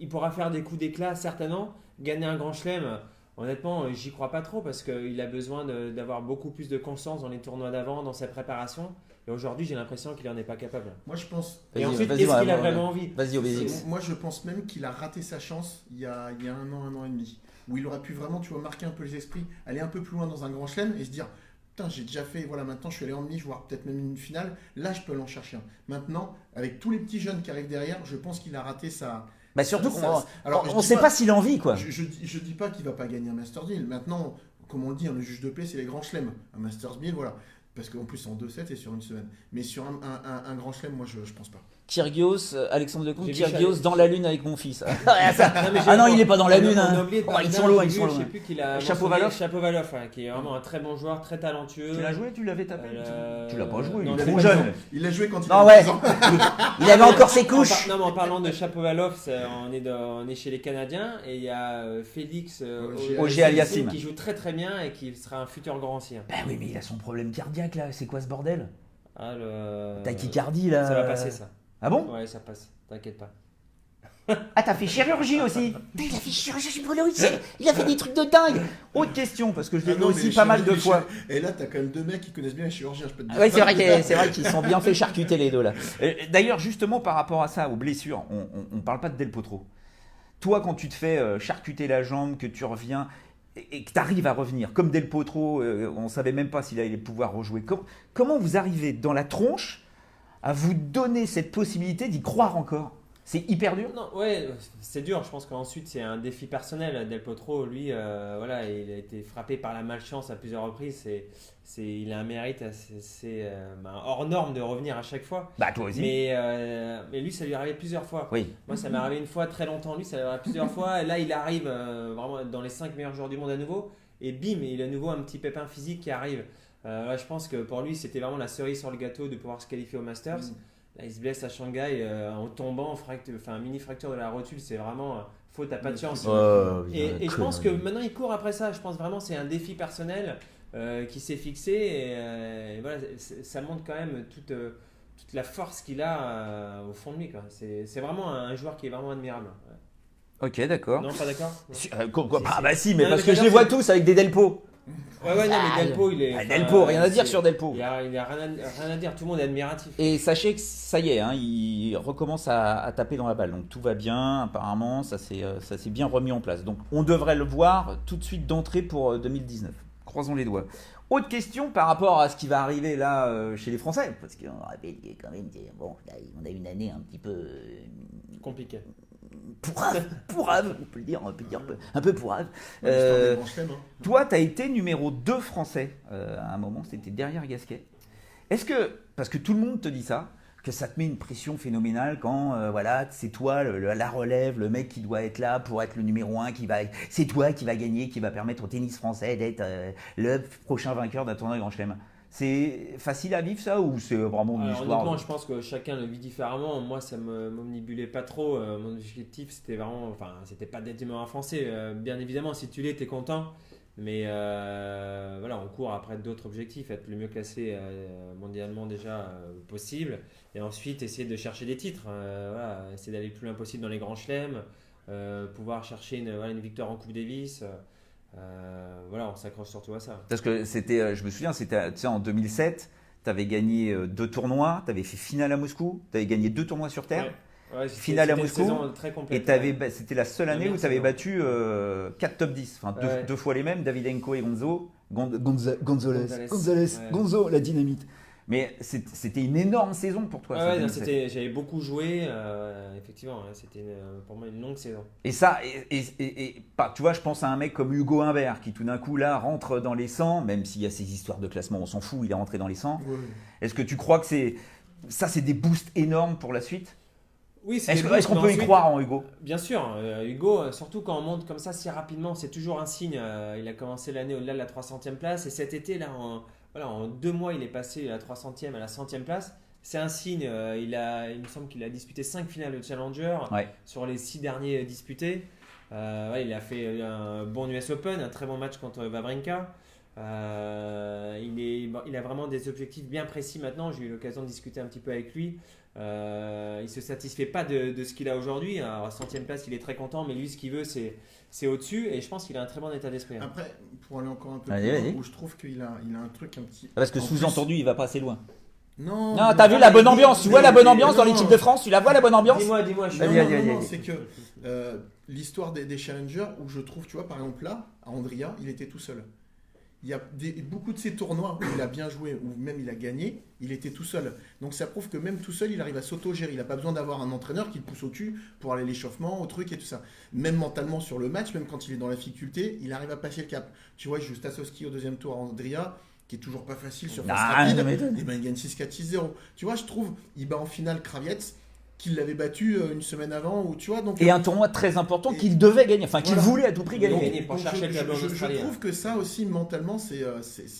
il pourra faire des coups d'éclat certainement, gagner un grand chelem. Honnêtement, j'y crois pas trop parce qu'il a besoin d'avoir beaucoup plus de constance dans les tournois d'avant, dans sa préparation. Et aujourd'hui, j'ai l'impression qu'il en est pas capable. Moi, je pense. Et ensuite, est-ce qu'il a vraiment envie? Vas-y, au basics. Moi, je pense même qu'il a raté sa chance il y a un an et demi, où il aurait pu vraiment, tu vois, marquer un peu les esprits, aller un peu plus loin dans un grand chelem et se dire. Putain, j'ai déjà fait, voilà, maintenant je suis allé en demi, voire peut-être même une finale. Là, je peux aller en chercher un. Maintenant, avec tous les petits jeunes qui arrivent derrière, je pense qu'il a raté sa. Bah surtout Alors, on sait pas s'il a envie, quoi. Je dis pas qu'il va pas gagner un Masters 1000. Maintenant, comme on le dit, le juge de paix, c'est les grands chelems. Un Masters 1000, voilà. Parce qu'en plus, c'est en 2-7 et sur une semaine. Mais sur un grand chelem, moi, je pense pas. Kyrgios, Alexandre Lecomte, J'ai vu Kyrgios dans la lune avec mon fils. Non, il est pas dans la lune. On a oublié de parler Ils d'un, sont loin, j'ai ils vu, sont je sais loin. plus qu'il a Shapovalov. Shapovalov, qui est vraiment un très bon joueur, très talentueux. Tu l'as joué, tu l'avais tapé Tu l'as pas joué, non, il est il trop avait jeune. Il a joué quand il Non, avait ouais. 10 ans. Il avait encore ses couches. Non, mais en parlant de Shapovalov, on est chez les Canadiens et il y a Félix Auger-Aliassime qui joue très très bien et qui sera un futur grand aussi. Bah oui, mais il a son problème cardiaque là. C'est quoi ce bordel? Ah, Tachycardie là. Ça va passer ça. Ah bon? Ouais, ça passe. T'inquiète pas. Ah, t'as fait chirurgie aussi? Il a fait chirurgie pour le il a fait des trucs de dingue. Autre question, parce que je l'ai Ah vu non, aussi mais pas mal de fois. Et là, t'as quand même deux mecs qui connaissent bien les chirurgiens, je peux te dire. Ouais, c'est vrai qu'ils sont bien fait charcuter les deux là. D'ailleurs, justement par rapport à ça, aux blessures, on parle pas de Del Potro. Toi, quand tu te fais charcuter la jambe, que tu reviens et que tu arrives à revenir, comme Del Potro, on savait même pas s'il allait pouvoir rejouer. Comment vous arrivez dans la tronche à vous donner cette possibilité d'y croire encore? C'est hyper dur. Non, ouais, c'est dur. Je pense qu'ensuite c'est un défi personnel. Del Potro, lui, voilà, il a été frappé par la malchance à plusieurs reprises. Il a un mérite assez hors norme de revenir à chaque fois. Bah toi aussi. Mais lui, ça lui est arrivé plusieurs fois. Oui. Moi, ça m'est arrivé une fois très longtemps. Lui, ça lui est arrivé plusieurs fois. Et là, il arrive vraiment dans les 5 meilleurs joueurs du monde à nouveau. Et bim, il a à nouveau un petit pépin physique qui arrive. Là, je pense que pour lui, c'était vraiment la cerise sur le gâteau de pouvoir se qualifier au Masters. Là, il se blesse à Shanghai en tombant, mini fracture de la rotule, c'est vraiment faute, t'as pas de chance. Et je pense que maintenant il court après ça. Je pense vraiment que c'est un défi personnel qui s'est fixé et voilà, ça montre quand même toute la force qu'il a au fond de lui, quoi. C'est vraiment un joueur qui est vraiment admirable. Ouais. Ok, d'accord. Non, pas d'accord? Bah si, mais Non, parce mais que je les vois tous avec des Delpo. Ouais, non, mais Delpo, il est. Delpo, rien à dire sur Delpo. Il y a rien à dire, tout le monde est admiratif. Et sachez que ça y est, hein, il recommence à taper dans la balle. Donc tout va bien, apparemment, ça s'est bien remis en place. Donc on devrait le voir tout de suite d'entrée pour 2019. Croisons les doigts. Autre question par rapport à ce qui va arriver là chez les Français. Parce qu'on rappelle quand même, bon, là, on a une année un petit peu Compliqué. pourrave, on peut le dire un peu pourrave. Toi, tu as été numéro 2 français à un moment, c'était derrière Gasquet. Est-ce que, parce que tout le monde te dit ça, que ça te met une pression phénoménale quand voilà, c'est toi la relève, le mec qui doit être là pour être le numéro 1, c'est toi qui va gagner, qui va permettre au tennis français d'être le prochain vainqueur d'un tournoi Grand Chelem. C'est facile à vivre ça ou c'est vraiment une histoire? Honnêtement, je pense que chacun le vit différemment. Moi, ça me m'omnibulait pas trop. Mon objectif, c'était vraiment, enfin, c'était pas d'être numéro 1 français. Bien évidemment, si tu l'es, t'es content. Mais voilà, on court après d'autres objectifs, être le mieux classé mondialement déjà possible. Et ensuite, essayer de chercher des titres. Voilà, essayer d'aller le plus loin possible dans les grands chelems, pouvoir chercher une victoire en Coupe Davis. Voilà, on s'accroche surtout à ça. Parce que c'était, je me souviens, c'était en 2007, tu avais gagné 2 tournois, tu avais fait finale à Moscou, tu avais gagné 2 tournois sur Terre, finale à Moscou, très complète, et c'était la seule année où tu avais battu 4 top 10, enfin deux fois les mêmes, Davydenko et Gonzo, Gonzo, la dynamite. Mais c'était une énorme saison pour toi. Ah ouais, cette non, 2007. j'avais beaucoup joué, effectivement, hein, c'était pour moi une longue saison. Et ça, tu vois, je pense à un mec comme Hugo Humbert qui tout d'un coup là rentre dans les 100, même s'il y a ces histoires de classement, on s'en fout, il est rentré dans les 100. Ouais. Est-ce que tu crois que c'est des boosts énormes pour la suite? Oui, c'est Est-ce des qu'on boosts, peut mais y ensuite- croire en Hugo? Bien sûr, Hugo, surtout quand on monte comme ça si rapidement, c'est toujours un signe. Il a commencé l'année au-delà de la 300e place et cet été, là, en 2 mois, il est passé de la 300e à la 100e place. C'est un signe. Il me semble qu'il a disputé 5 finales de Challenger Ouais. sur les 6 derniers disputés. Ouais, il a fait un bon US Open, un très bon match contre Wawrinka. Il a vraiment des objectifs bien précis maintenant. J'ai eu l'occasion de discuter un petit peu avec lui. Il se satisfait pas de ce qu'il a aujourd'hui. À 100e place, il est très content, mais lui, ce qu'il veut, c'est au-dessus. Et je pense qu'il a un très bon état d'esprit. Après, pour aller encore un peu Allez, plus vas-y. loin, où je trouve qu'il a un truc un petit. Parce que en sous-entendu, il va pas assez loin. plus- Non, Non, t'as vu la bonne ambiance? Tu vois la bonne ambiance dans non, l'équipe de France? Tu la vois la bonne ambiance? Dis-moi, je suis Non, Vas-y, non, vas-y, non, vas-y. c'est que l'histoire des challengers où je trouve, tu vois, par exemple là, à Andria, il était tout seul. Il y a beaucoup de ces tournois où il a bien joué, où même il a gagné, il était tout seul. Donc ça prouve que même tout seul, il arrive à s'auto-gérer. Il n'a pas besoin d'avoir un entraîneur qui le pousse au cul pour aller à l'échauffement, au truc et tout ça. Même mentalement sur le match, même quand il est dans la difficulté, il arrive à passer le cap. Tu vois, il joue Stasowski au deuxième tour à Andria, qui est toujours pas facile sur face Ah, rapide. ça m'étonne. Et ben il gagne 6-4, 6-0. Tu vois, je trouve, il bat en finale Kravietz, qu'il l'avait battu une semaine avant, ou tu vois, donc Et un tournoi très important qu'il devait gagner, enfin qu'il Voilà. voulait à tout prix gagner. Donc, gagner pour chercher le tableau en je Australie, trouve que ça aussi, mentalement, c'est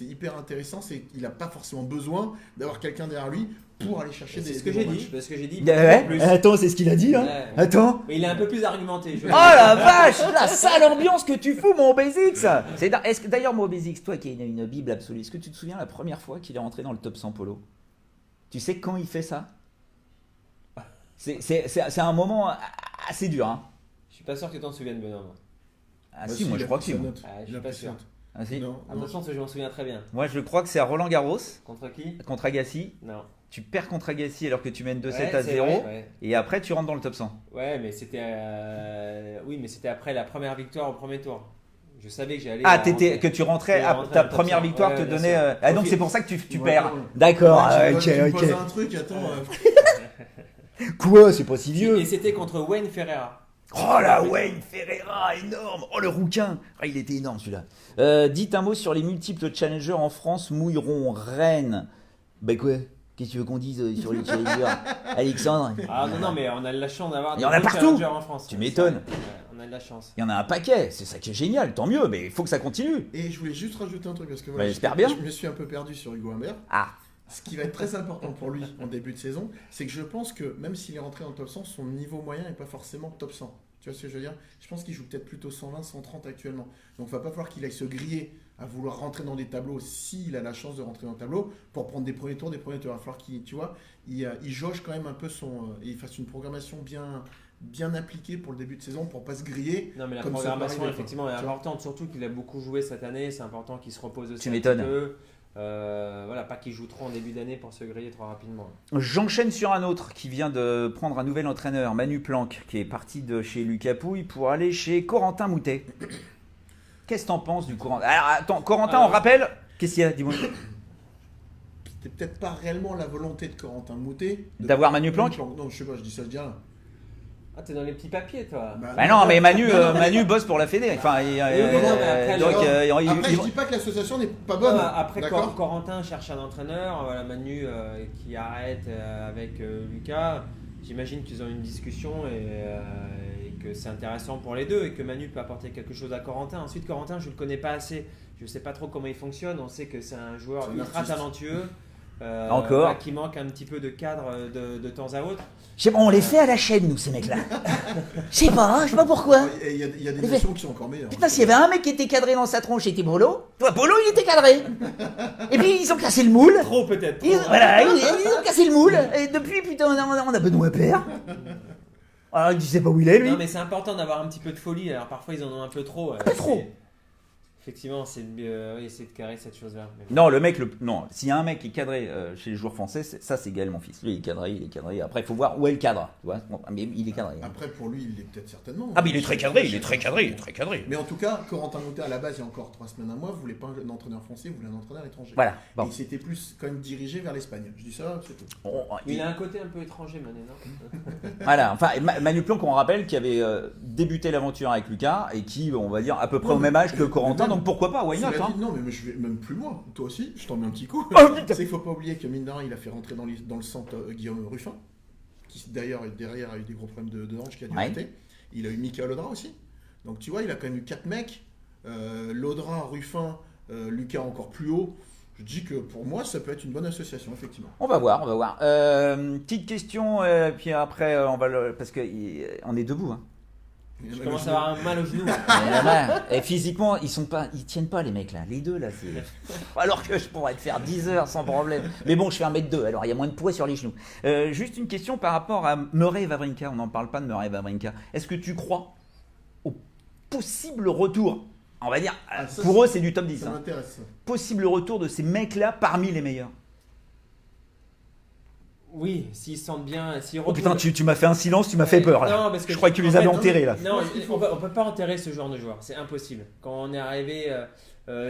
hyper intéressant. Il n'a pas forcément besoin d'avoir quelqu'un derrière lui pour aller chercher C'est des ce que bons j'ai matchs. dit. Parce que j'ai dit. Ouais, plus. attends, c'est ce qu'il a dit là. Ouais. Attends. Mais il est un peu plus argumenté. Oh la vache, la sale ambiance que tu fous, mon Obésix. Est-ce que d'ailleurs, mon Obésix, toi qui es une bible absolue, est-ce que tu te souviens la première fois qu'il est rentré dans le top 100 polo? Tu sais quand il fait ça? C'est un moment assez dur, hein. Je suis pas sûr que tu t'en souviennes, Benoît. Ah Bah si, moi il je a crois que pris si. sa Moi. note. Ah, je Il suis a pas pris sa sûr. note. Ah, si. Non, À mon sens, je m'en souviens très bien. Moi je crois que c'est à Roland Garros Contre qui? contre Agassi. Non. Tu perds contre Agassi alors que tu mènes 2-7 Ouais, à c'est 0 vrai, ouais. et après tu rentres dans le top 100. Ouais, mais c'était. Oui, mais c'était après la première victoire au premier tour. Je savais que j'allais. Ah, rentrer. que tu rentrais, Je à rentrais ta dans le top première 100. victoire Ouais, te bien donnait. sûr. Ah, donc Ok. c'est pour ça que tu Ouais, perds. ouais. D'accord, Ouais, ok, tu me poses ok. un truc, attends. Quoi, c'est pas si vieux. Et c'était contre Wayne Ferreira. Oh la Wayne Ferreira, énorme. Oh le rouquin. Ah, il était énorme celui-là. Dites un mot sur les multiples challengers en France. Mouilleron, Rennes. Bah quoi? Qu'est-ce que tu veux qu'on dise sur les challengers? Alexandre? Ah non, mais on a de la chance d'avoir Il y en des a bons partout. challengers en France. Tu m'étonnes. Ouais, on a de la chance. Il y en a un paquet. C'est ça qui est génial. Tant mieux, mais il faut que ça continue. Et je voulais juste rajouter un truc parce que Bah, voilà, j'espère bien. je me suis un peu perdu sur Hugo Humbert. Ah. Ce qui va être très important pour lui en début de saison, c'est que je pense que même s'il est rentré dans le top 100, son niveau moyen n'est pas forcément top 100. Tu vois ce que je veux dire? Je pense qu'il joue peut-être plutôt 120, 130 actuellement. Donc il va pas falloir qu'il aille se griller à vouloir rentrer dans des tableaux s'il a la chance de rentrer dans le tableau pour prendre des premiers tours, des premiers tours. Il va falloir qu'il, tu vois, il jauge quand même un peu et il fasse une programmation bien appliquée pour le début de saison pour pas se griller. Non, mais la Comme ça programmation, peut arriver, effectivement, est tu vois. importante. Surtout qu'il a beaucoup joué cette année. C'est important qu'il se repose aussi Tu un m'étonnes. petit peu. Voilà, pas qu'il joue trop en début d'année pour se griller trop rapidement. J'enchaîne sur un autre qui vient de prendre un nouvel entraîneur, Manu Planck, qui est parti de chez Lucas Pouille pour aller chez Corentin Moutet. Qu'est-ce que t'en penses du Corentin? Alors attends, Corentin, on rappelle. Qu'est-ce qu'il y a? Dis-moi. C'était peut-être pas réellement la volonté de Corentin Moutet D'avoir Manu Planck? Non, je sais pas, je dis ça, je dis rien. Ah, t'es dans les petits papiers, toi. Bah non, mais Manu bosse pour la Fédé. Enfin, oui, non, mais après, donc, Après, je dis pas que l'association n'est pas bonne. Après, d'accord. Corentin cherche un entraîneur. Voilà, Manu qui arrête avec Lucas. J'imagine qu'ils ont une discussion et que c'est intéressant pour les deux et que Manu peut apporter quelque chose à Corentin. Ensuite, Corentin, je ne le connais pas assez. Je ne sais pas trop comment il fonctionne. On sait que c'est un joueur C'est un ultra artiste. talentueux. Encore. Voilà, qui manque un petit peu de cadre de temps à autre. Je sais pas, on les fait à la chaîne, nous, ces mecs-là. Je sais pas pourquoi. Et il y a des nations qui sont encore meilleures. Putain, s'il y avait un mec qui était cadré dans sa tronche, c'était Polo. Toi, Polo, il était cadré. Et puis, ils ont cassé le moule. Trop peut-être. Ils ont cassé le moule. Et depuis, putain, on a Benoît Père. Alors, il sait pas où il est, lui. Non, mais c'est important d'avoir un petit peu de folie. Alors parfois, ils en ont un peu trop. Pas trop. Effectivement, c'est essayer de carrer cette chose-là. Mais bon. Non, le mec, non, s'il y a un mec qui est cadré chez les joueurs français, ça c'est Gaël Monfils. Lui, il est cadré. Après, il faut voir où est le cadre, tu vois. Mais il est cadré. Après, pour lui, il l'est peut-être certainement. Ah, mais il est très cadré. Mais en tout cas, Corentin Moutet, à la base, il y a encore 3 semaines, un mois, voulait pas un entraîneur français, il voulait un entraîneur étranger. Voilà. Et Bon. il s'était plus quand même dirigé vers l'Espagne. Je dis ça, c'est tout. Il a un côté un peu étranger, Mané, non? Voilà. Enfin, Manu Plon, qu'on rappelle, qui avait débuté l'aventure avec Lucas et qui, on va dire, à peu près au même âge que Corentin. Donc pourquoi pas, why not, Cela hein. dit, non, mais je vais même plus loin. Toi aussi, je t'en mets un petit coup. Oh, putain. C'est qu'il faut pas oublier que mine de rien, il a fait rentrer dans le centre Guillaume Ruffin, qui d'ailleurs derrière a eu des gros problèmes de hanche qui a dû Ouais. arrêter. Il a eu Mika Lodra aussi. Donc tu vois, il a quand même eu 4 mecs. Lodra, Ruffin, Lucas encore plus haut. Je dis que pour moi, ça peut être une bonne association, effectivement. On va voir. Petite question, puis après, parce qu'on est debout. Hein. Je commence à avoir un mal au genou. Et physiquement, ils tiennent pas les mecs là. Les deux là, c'est. Alors que je pourrais te faire 10 heures sans problème. Mais bon, je fais 1m2, alors il y a moins de poids sur les genoux. Juste une question par rapport à Murray et Wawrinka. On n'en parle pas de Murray et Wawrinka. Est-ce que tu crois au possible retour? On va dire, ça, pour eux, c'est du top 10. Ça Hein. m'intéresse. Ça. Possible retour de ces mecs-là parmi les meilleurs. Oui, s'ils se sentent bien, s'ils Oh putain, retrouvent- tu m'as fait un silence, tu m'as fait peur là. Non, parce que je crois que tu les en avais fait, enterrés là. Non, on peut pas enterrer ce genre de joueur, c'est impossible. Quand on est arrivé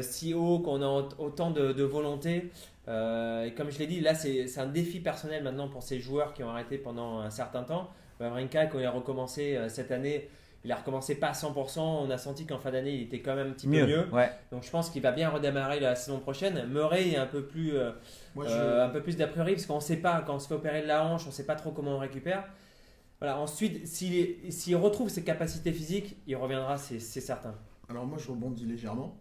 si haut, qu'on a autant de volonté, et comme je l'ai dit, là c'est un défi personnel maintenant pour ces joueurs qui ont arrêté pendant un certain temps. Wawrinka, quand il a recommencé cette année, il a recommencé pas à 100%, on a senti qu'en fin d'année il était quand même un petit peu mieux. Ouais. Donc je pense qu'il va bien redémarrer la saison prochaine. Murray est un peu plus un peu plus d'a priori parce qu'on ne sait pas, quand on se fait opérer de la hanche, on ne sait pas trop comment on récupère. Voilà, ensuite, s'il retrouve ses capacités physiques, il reviendra, c'est certain. Alors moi, je rebondis légèrement.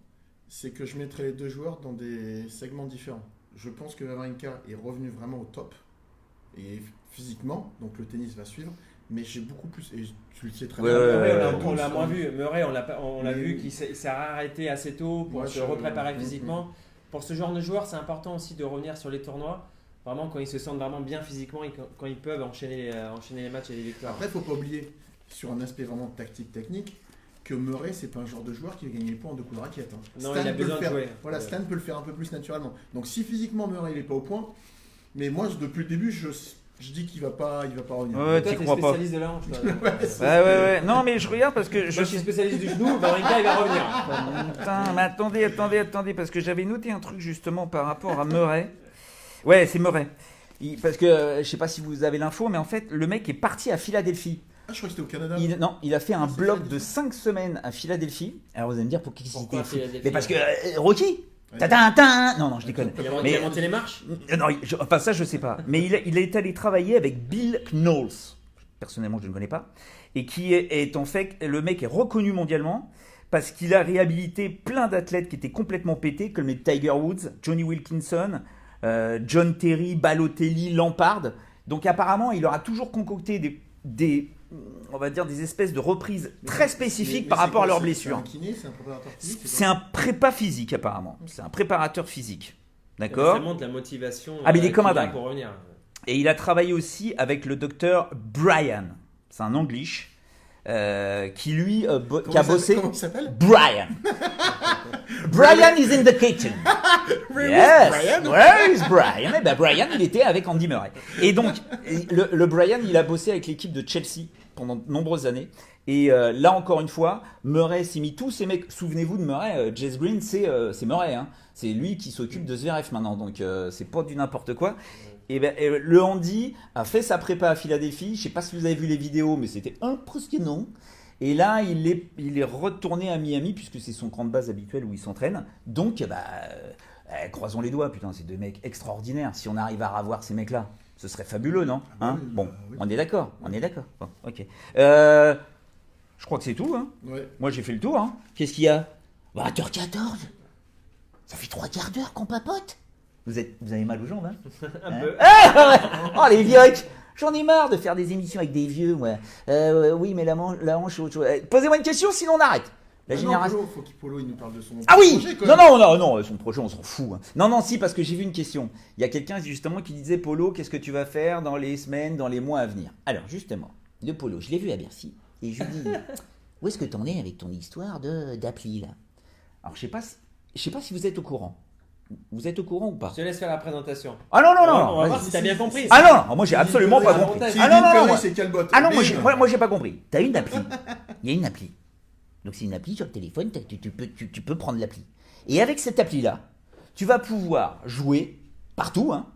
C'est que je mettrais les deux joueurs dans des segments différents. Je pense que Wawrinka est revenu vraiment au top. Et physiquement, donc le tennis va suivre. Mais j'ai beaucoup plus, et tu le sais très bien. Murray, on l'a moins vu. Murray, on l'a Mais- vu qu'il s'est arrêté assez tôt pour Moi, se je- repréparer physiquement. Pour ce genre de joueur, c'est important aussi de revenir sur les tournois. Vraiment, quand ils se sentent vraiment bien physiquement et quand ils peuvent enchaîner les matchs et les victoires. Après, il ne faut pas oublier, sur un aspect vraiment tactique-technique, que Murray, c'est pas un genre de joueur qui va gagner les points en 2 coups de raquette. Hein. Non, Stan il a peut besoin le de faire. jouer. Voilà, Stan peut le faire un peu plus naturellement. Donc si physiquement Murray n'est pas au point, mais moi depuis le début, je dis qu'il va pas revenir. Ouais, Toi, t'y t'es crois pas. spécialiste de la hanche. toi. Ouais. Non, mais je regarde parce que Je suis spécialiste du genou, Wawrinka il va revenir. Putain, mais attendez, parce que j'avais noté un truc justement par rapport à Murray. Ouais, c'est Murray. Parce que je sais pas si vous avez l'info, mais en fait, le mec est parti à Philadelphie. Ah, je crois que c'était au Canada. Il a fait un C'est bloc Philadelphie. de 5 semaines à Philadelphie. Alors vous allez me dire pour qui Pourquoi c'était Philadelphie? Mais parce que Rocky. Ouais. Tadin. Non, je déconne. Il a Mais- monté les marches. Non, enfin ça je sais pas. Mais il est allé travailler avec Bill Knowles. Personnellement, je ne connais pas. Et qui est en fait, le mec est reconnu mondialement parce qu'il a réhabilité plein d'athlètes qui étaient complètement pétés, comme les Tiger Woods, Johnny Wilkinson, John Terry, Balotelli, Lampard. Donc apparemment, il leur a toujours concocté on va dire des espèces de reprises très spécifiques par rapport à leurs blessures. C'est un kiné, c'est un préparateur physique. C'est un prépa physique apparemment. C'est un préparateur physique. Ça D'accord. montre la motivation Ah, mais il est comme un qu'il a dingue. pour revenir. Et il a travaillé aussi avec le docteur Brian. C'est un Anglish qui lui qui a bossé. Comment il s'appelle? Brian. Brian is in the kitchen. Yes. Where is Brian? Eh ben Brian, il était avec Andy Murray. Et donc, le Brian, il a bossé avec l'équipe de Chelsea pendant de nombreuses années. Et là, encore une fois, Murray s'est mis tous ces mecs. Souvenez-vous de Murray, Jess Green, c'est Murray. Hein. C'est lui qui s'occupe de Zverev maintenant. Donc, c'est pas du n'importe quoi. Et le Andy a fait sa prépa à Philadelphie. Je sais pas si vous avez vu les vidéos, mais c'était impressionnant. Et là, il est retourné à Miami, puisque c'est son camp de base habituel où il s'entraîne. Donc, croisons les doigts, putain, c'est deux mecs extraordinaires. Si on arrive à revoir ces mecs-là, ce serait fabuleux, non hein? Oui, Bon, oui. on est d'accord. Bon, ok. Je crois que c'est tout. Hein. Ouais. Moi, j'ai fait le tour. Hein. Qu'est-ce qu'il y a 20h14. Ça fait 3 quarts d'heure qu'on papote. Vous avez mal aux jambes, hein? Un peu. Oh, les vieux! J'en ai marre de faire des émissions avec des vieux, moi. Oui, mais la hanche, c'est autre chose. Posez-moi une question, sinon on arrête. La génération. Polo, faut qu'il Polo, il nous parle de son Ah oui! projet, quand Non, même. son projet, on s'en fout. Hein. Non, si, parce que j'ai vu une question. Il y a quelqu'un justement qui disait Polo, qu'est-ce que tu vas faire dans les semaines, dans les mois à venir? Alors, justement, de Polo, je l'ai vu à Bercy, et je lui dis où est-ce que t'en es avec ton histoire d'appli, là? Alors je sais pas si vous êtes au courant. Vous êtes au courant ou pas? Je te laisse faire la présentation. Ah non, non, non, On non. va voir vas-y. si t'as bien compris. Ah non, non, moi j'ai absolument pas compris. montage. S'il Ah dit non, une non, non, connerie, moi- c'est Calbot. Ah non, Bim. moi j'ai pas compris. T'as une appli. Il y a une appli. Donc c'est une appli sur le téléphone, tu peux prendre l'appli. Et avec cette appli-là, tu vas pouvoir jouer partout. Hein.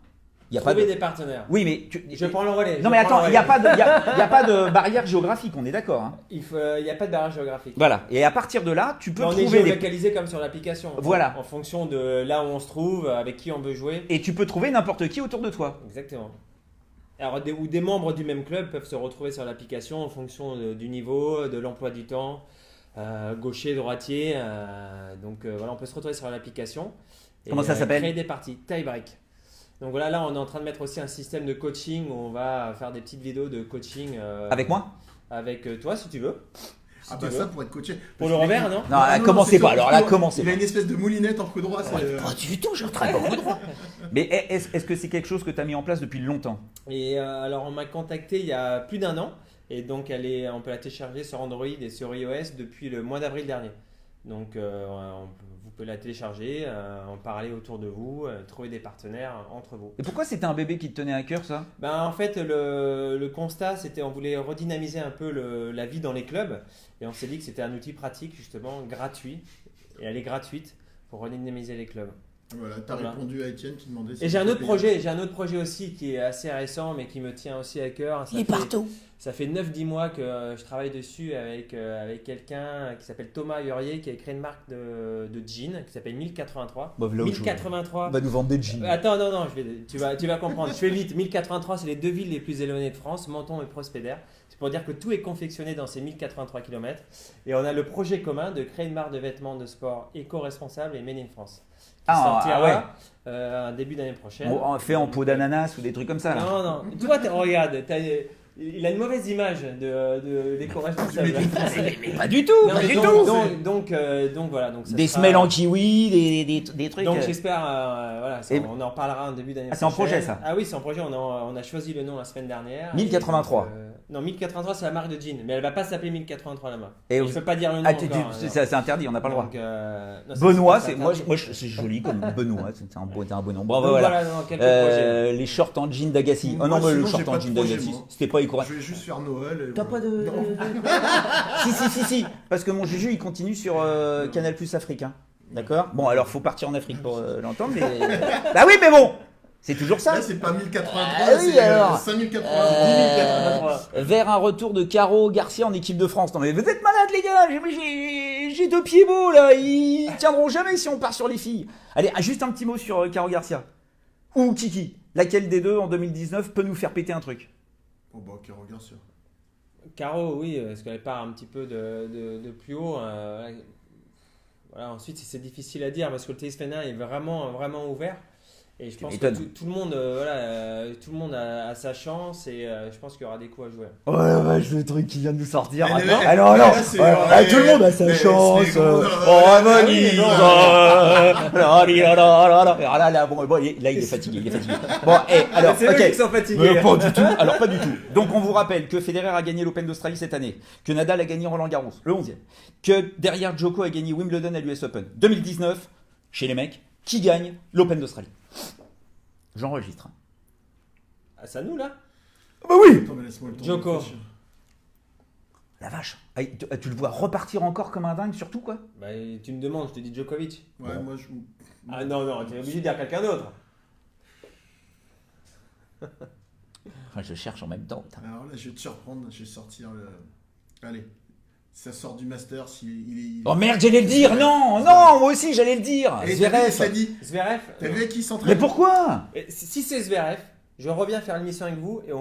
Il y a pas Trouver de... des partenaires. Oui, mais... Je prends le relais. Non mais attends, il n'y a pas de barrière géographique, on est d'accord. Hein. Il n'y a pas de barrière géographique. Voilà. Et à partir de là, tu peux Mais on est trouver des... géolocalisé comme sur l'application. Voilà. En fonction de là où on se trouve, avec qui on veut jouer. Et tu peux trouver n'importe qui autour de toi. Exactement. Alors, des membres du même club peuvent se retrouver sur l'application en fonction du niveau, de l'emploi du temps, gaucher, droitier. Donc voilà, on peut se retrouver sur l'application. Et, Comment ça s'appelle? Créer des parties, tie break. Donc voilà, là on est en train de mettre aussi un système de coaching où on va faire des petites vidéos de coaching. Avec moi? Avec toi si tu veux. Si Ah tu bah veux. ça pour être coaché. Pour le revers, non? Non, commencez pas. Alors là, commencez Il a pas. une espèce de moulinette en coup droit. Pas du tout, je travaille pas au droit. Mais est-ce que c'est quelque chose que tu as mis en place depuis longtemps? Et alors on m'a contacté il y a plus d'un an et donc on peut la télécharger sur Android et sur iOS depuis le mois d'avril dernier. Donc vous pouvez la télécharger, en parler autour de vous, trouver des partenaires entre vous. Et pourquoi c'était un bébé qui te tenait à cœur ça? Ben, en fait le constat c'était on voulait redynamiser un peu la vie dans les clubs et on s'est dit que c'était un outil pratique justement gratuit et elle est gratuite pour redynamiser les clubs. Voilà, t'as Voilà. répondu à Étienne qui demandait. Et j'ai un autre projet aussi qui est assez récent mais qui me tient aussi à cœur. Il est partout. Ça fait 9-10 mois que je travaille dessus avec quelqu'un qui s'appelle Thomas Hurier qui a créé une marque de jeans qui s'appelle 1083. Bah, voilà autre chose. 1083. On va nous vendre des jeans. Attends, non, tu vas comprendre. Je fais vite. 1083, c'est les deux villes les plus éloignées de France, Menton et Prospédère. C'est pour dire que tout est confectionné dans ces 1083 km. Et on a le projet commun de créer une marque de vêtements de sport éco-responsable et made in France. Qui sortira début d'année prochaine. On fait en peau d'ananas ou des trucs comme ça là. Non, non. Toi, regarde, il a une mauvaise image de l'éco-responsable. Mais pas du tout, Non, pas mais du donc, tout. donc voilà. Donc ça Des sera- semelles en kiwi, des trucs. Donc j'espère, voilà, Et- on en reparlera en début d'année Ah, c'est en prochaine. projet, ça? Ah oui, c'est en projet, on a choisi le nom la semaine dernière. 1083. Et donc, non, 1083 c'est la marque de jean, mais elle va pas s'appeler 1083 la marque. Et Je vous- peux pas dire le nom Ah, encore, c'est interdit, on n'a pas le droit. Donc, non, Benoît, c'est moi, interdit. c'est joli comme Benoît, c'est un beau nom. Bon, Donc voilà. non, quelques projets. Les shorts en jean d'Agassi. Moi, Oh non, mais le sinon, short j'ai en pas de jean projet, d'Agassi, moi. c'était pas éco. Je vais juste faire Noël. Et T'as voilà. pas de. Non. Si. Parce que mon Juju, il continue sur Canal Plus africain. D'accord. Bon, alors faut partir en Afrique pour l'entendre, mais. Bah oui, mais bon, c'est toujours ça. Là, c'est pas 1083, Ah oui, c'est alors. 5080. 1083. Vers un retour de Caro Garcia en équipe de France. Non mais vous êtes malades les gars, j'ai deux pieds beaux là, ils tiendront jamais si on part sur les filles. Allez, juste un petit mot sur Caro Garcia. Ou Kiki. Laquelle des deux en 2019 peut nous faire péter un truc? Oh bah ok, regarde ça. Caro, oui, parce qu'elle part un petit peu de plus haut. Voilà, ensuite, c'est difficile à dire parce que le tennis féminin est vraiment, vraiment ouvert. Et je Tu pense m'étonnes. que tout le monde, tout le monde a sa chance et je pense qu'il y aura des coups à jouer. Oh la vache, le truc qui vient de nous sortir. Mais maintenant. mais- Ah non, mais non, là, c'est- tout le monde a sa mais chance. c'est- Oh, Ah Manise. oui, non. Là, bon, là, il est fatigué, Bon, alors, c'est eux ok. qui sont fatigués. Mais pas du tout. Alors, pas du tout. Donc, on vous rappelle que Federer a gagné l'Open d'Australie cette année, que Nadal a gagné Roland Garros, le 11e, que derrière Djoko a gagné Wimbledon à l'US Open. 2019, chez les mecs, qui gagne l'Open d'Australie? J'enregistre. Ah, c'est à nous là. Bah oui. Attends, mais laisse-moi le temps. de Djoko. réfléchir. La vache. Ah, tu le vois repartir encore comme un dingue, surtout quoi? Bah, tu me demandes, je te dis Djokovic. Ouais, Bon. moi je. Ah non, tu es obligé de dire quelqu'un d'autre. Enfin, je cherche en même temps. putain. Alors là, je vais te surprendre, je vais sortir le. Allez. Ça sort du Master, il est. Oh merde, j'allais le dire. Non, moi aussi j'allais le dire. Et t'as vu Zverev. qui l'a dit. Zverev. T'as vu qui Mais s'entraîne? pourquoi? Si c'est Zverev, je reviens faire l'émission avec vous et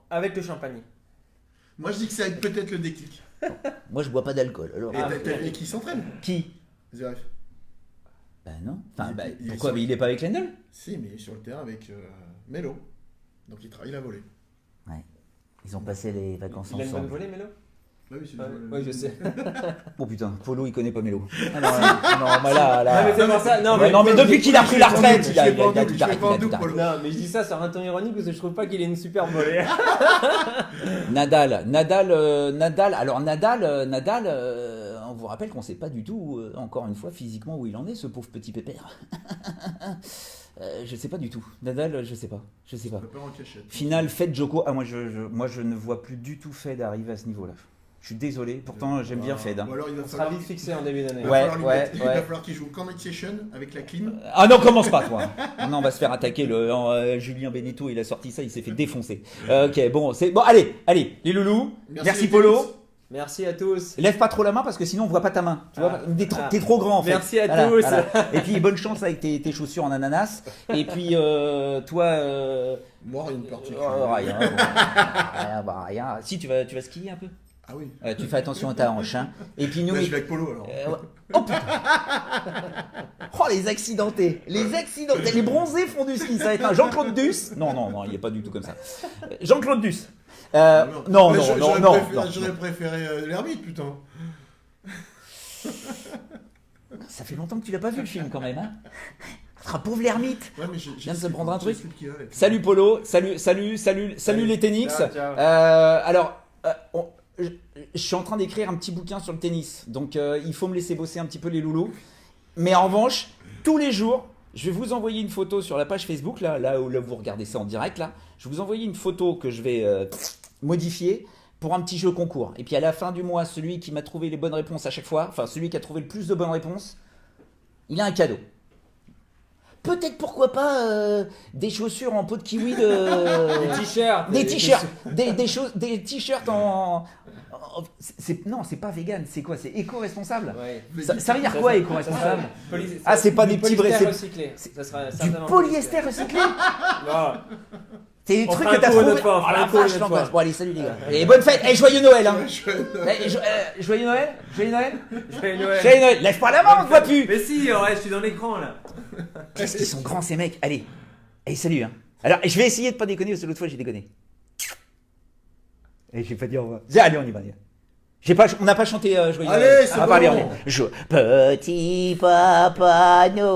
avec le champagne. Moi je dis que ça va être peut-être le déclic. Moi, je bois pas d'alcool. Alors, Et t'as vu qui s'entraîne? Qui? Zverev. Bah non. Enfin, Il est pourquoi? sur- Mais il est pas avec Lendl? Si, mais sur le terrain avec Melo. Donc il travaille la volée. ils ont passé les vacances Il a une bonne ensemble. volée, Mélo. Bah oui, c'est Ouais, je sais. Oh putain, Polo il connaît pas Mélo. Ah non, mais là. Non, mais c'est pour ça. Non, Ouais, mais, non, mais depuis qu'il a pris la retraite, il a Je fais pas en tout double, je fais arrêté, pas en il a tout double, arrêté. Polo. non, mais je dis ça sur un ton ironique parce que je trouve pas qu'il ait une super volée. Nadal, vous rappelle qu'on sait pas du tout, encore une fois, physiquement où il en est, ce pauvre petit pépère. Je sais pas du tout. Nadal, je sais pas. Ça part en cachette. Finale, Fed, Djoko. Ah, moi, je ne vois plus du tout Fed arriver à ce niveau-là. Je suis désolé, pourtant j'aime bien Fed. Hein. Ou alors il va On sera falloir, vite fixé en début d'année. il va Ouais, falloir lui ouais, mettre- il ouais. va falloir qu'il joue qu'en night session avec la clim. Ah non, commence pas toi. Non, on va se faire attaquer. Julien Beneteau, il a sorti ça, il s'est fait défoncer. Ok, bon, allez, les loulous. Merci les Polo. tennis. Merci à tous. Lève pas trop la main parce que sinon on voit pas ta main. Tu vois, Ah. t'es trop grand en fait. Merci à tous. Et puis bonne chance avec tes chaussures en ananas. Et puis toi, Moi, rien de particulier. rien, rien. Si tu vas skier un peu. Ah oui. Tu fais attention à ta hanche. Hein. Et puis nous. Là, je vais avec Polo alors. Ouais. Oh putain. Oh les accidentés, les bronzés font du ski, ça va être un Jean-Claude Duss. Non, il est pas du tout comme ça. Jean-Claude Duss. Non. J'aurais préféré l'ermite, putain. Ça fait longtemps que tu l'as pas vu le film quand même. Hein. Ah, pauvre l'ermite. Ouais, mais Viens de se prendre un truc. Qui va, et puis- Salut Polo, salut les Tenix. Ciao, ciao. Alors, je suis en train d'écrire un petit bouquin sur le tennis, donc il faut me laisser bosser un petit peu les loulous. Mais en revanche, tous les jours, je vais vous envoyer une photo sur la page Facebook, là où vous regardez ça en direct, là. Je vais vous envoyer une photo que je vais modifier pour un petit jeu concours. Et puis à la fin du mois, celui qui m'a trouvé les bonnes réponses à chaque fois, enfin celui qui a trouvé le plus de bonnes réponses, il a un cadeau. Peut-être pourquoi pas des chaussures en peau de kiwi Des t-shirts. des t-shirts, des t-shirts non, c'est pas vegan, c'est quoi? C'est éco-responsable. Ouais. Ça veut dire quoi éco-responsable? Poly- Ah, c'est pas des petits polyester vrais, recyclé. Ça sera Du certainement polyester recyclé? Non. C'est des On trucs fera que t'as un tour une trouvé. autre fois, on Oh fera la un tour une vache, autre l'angoisse. fois. Bon allez, salut les gars. Et bonne fête. Et joyeux Noël hein. Je- Joyeux Noël. Joyeux Noël. Joyeux Noël. Joyeux Noël. Lève pas la main, on te voit plus. Mais si, ouais, je suis dans l'écran là. Qu'est-ce qu'ils sont grands ces mecs. Allez, salut hein. Alors, je vais essayer de pas déconner parce que l'autre fois j'ai déconné. Et j'ai pas dit au revoir. Allez, on y va. On n'a pas chanté Joyeux Allez, Noël. c'est On va parler, bon. Petit Papa Noël.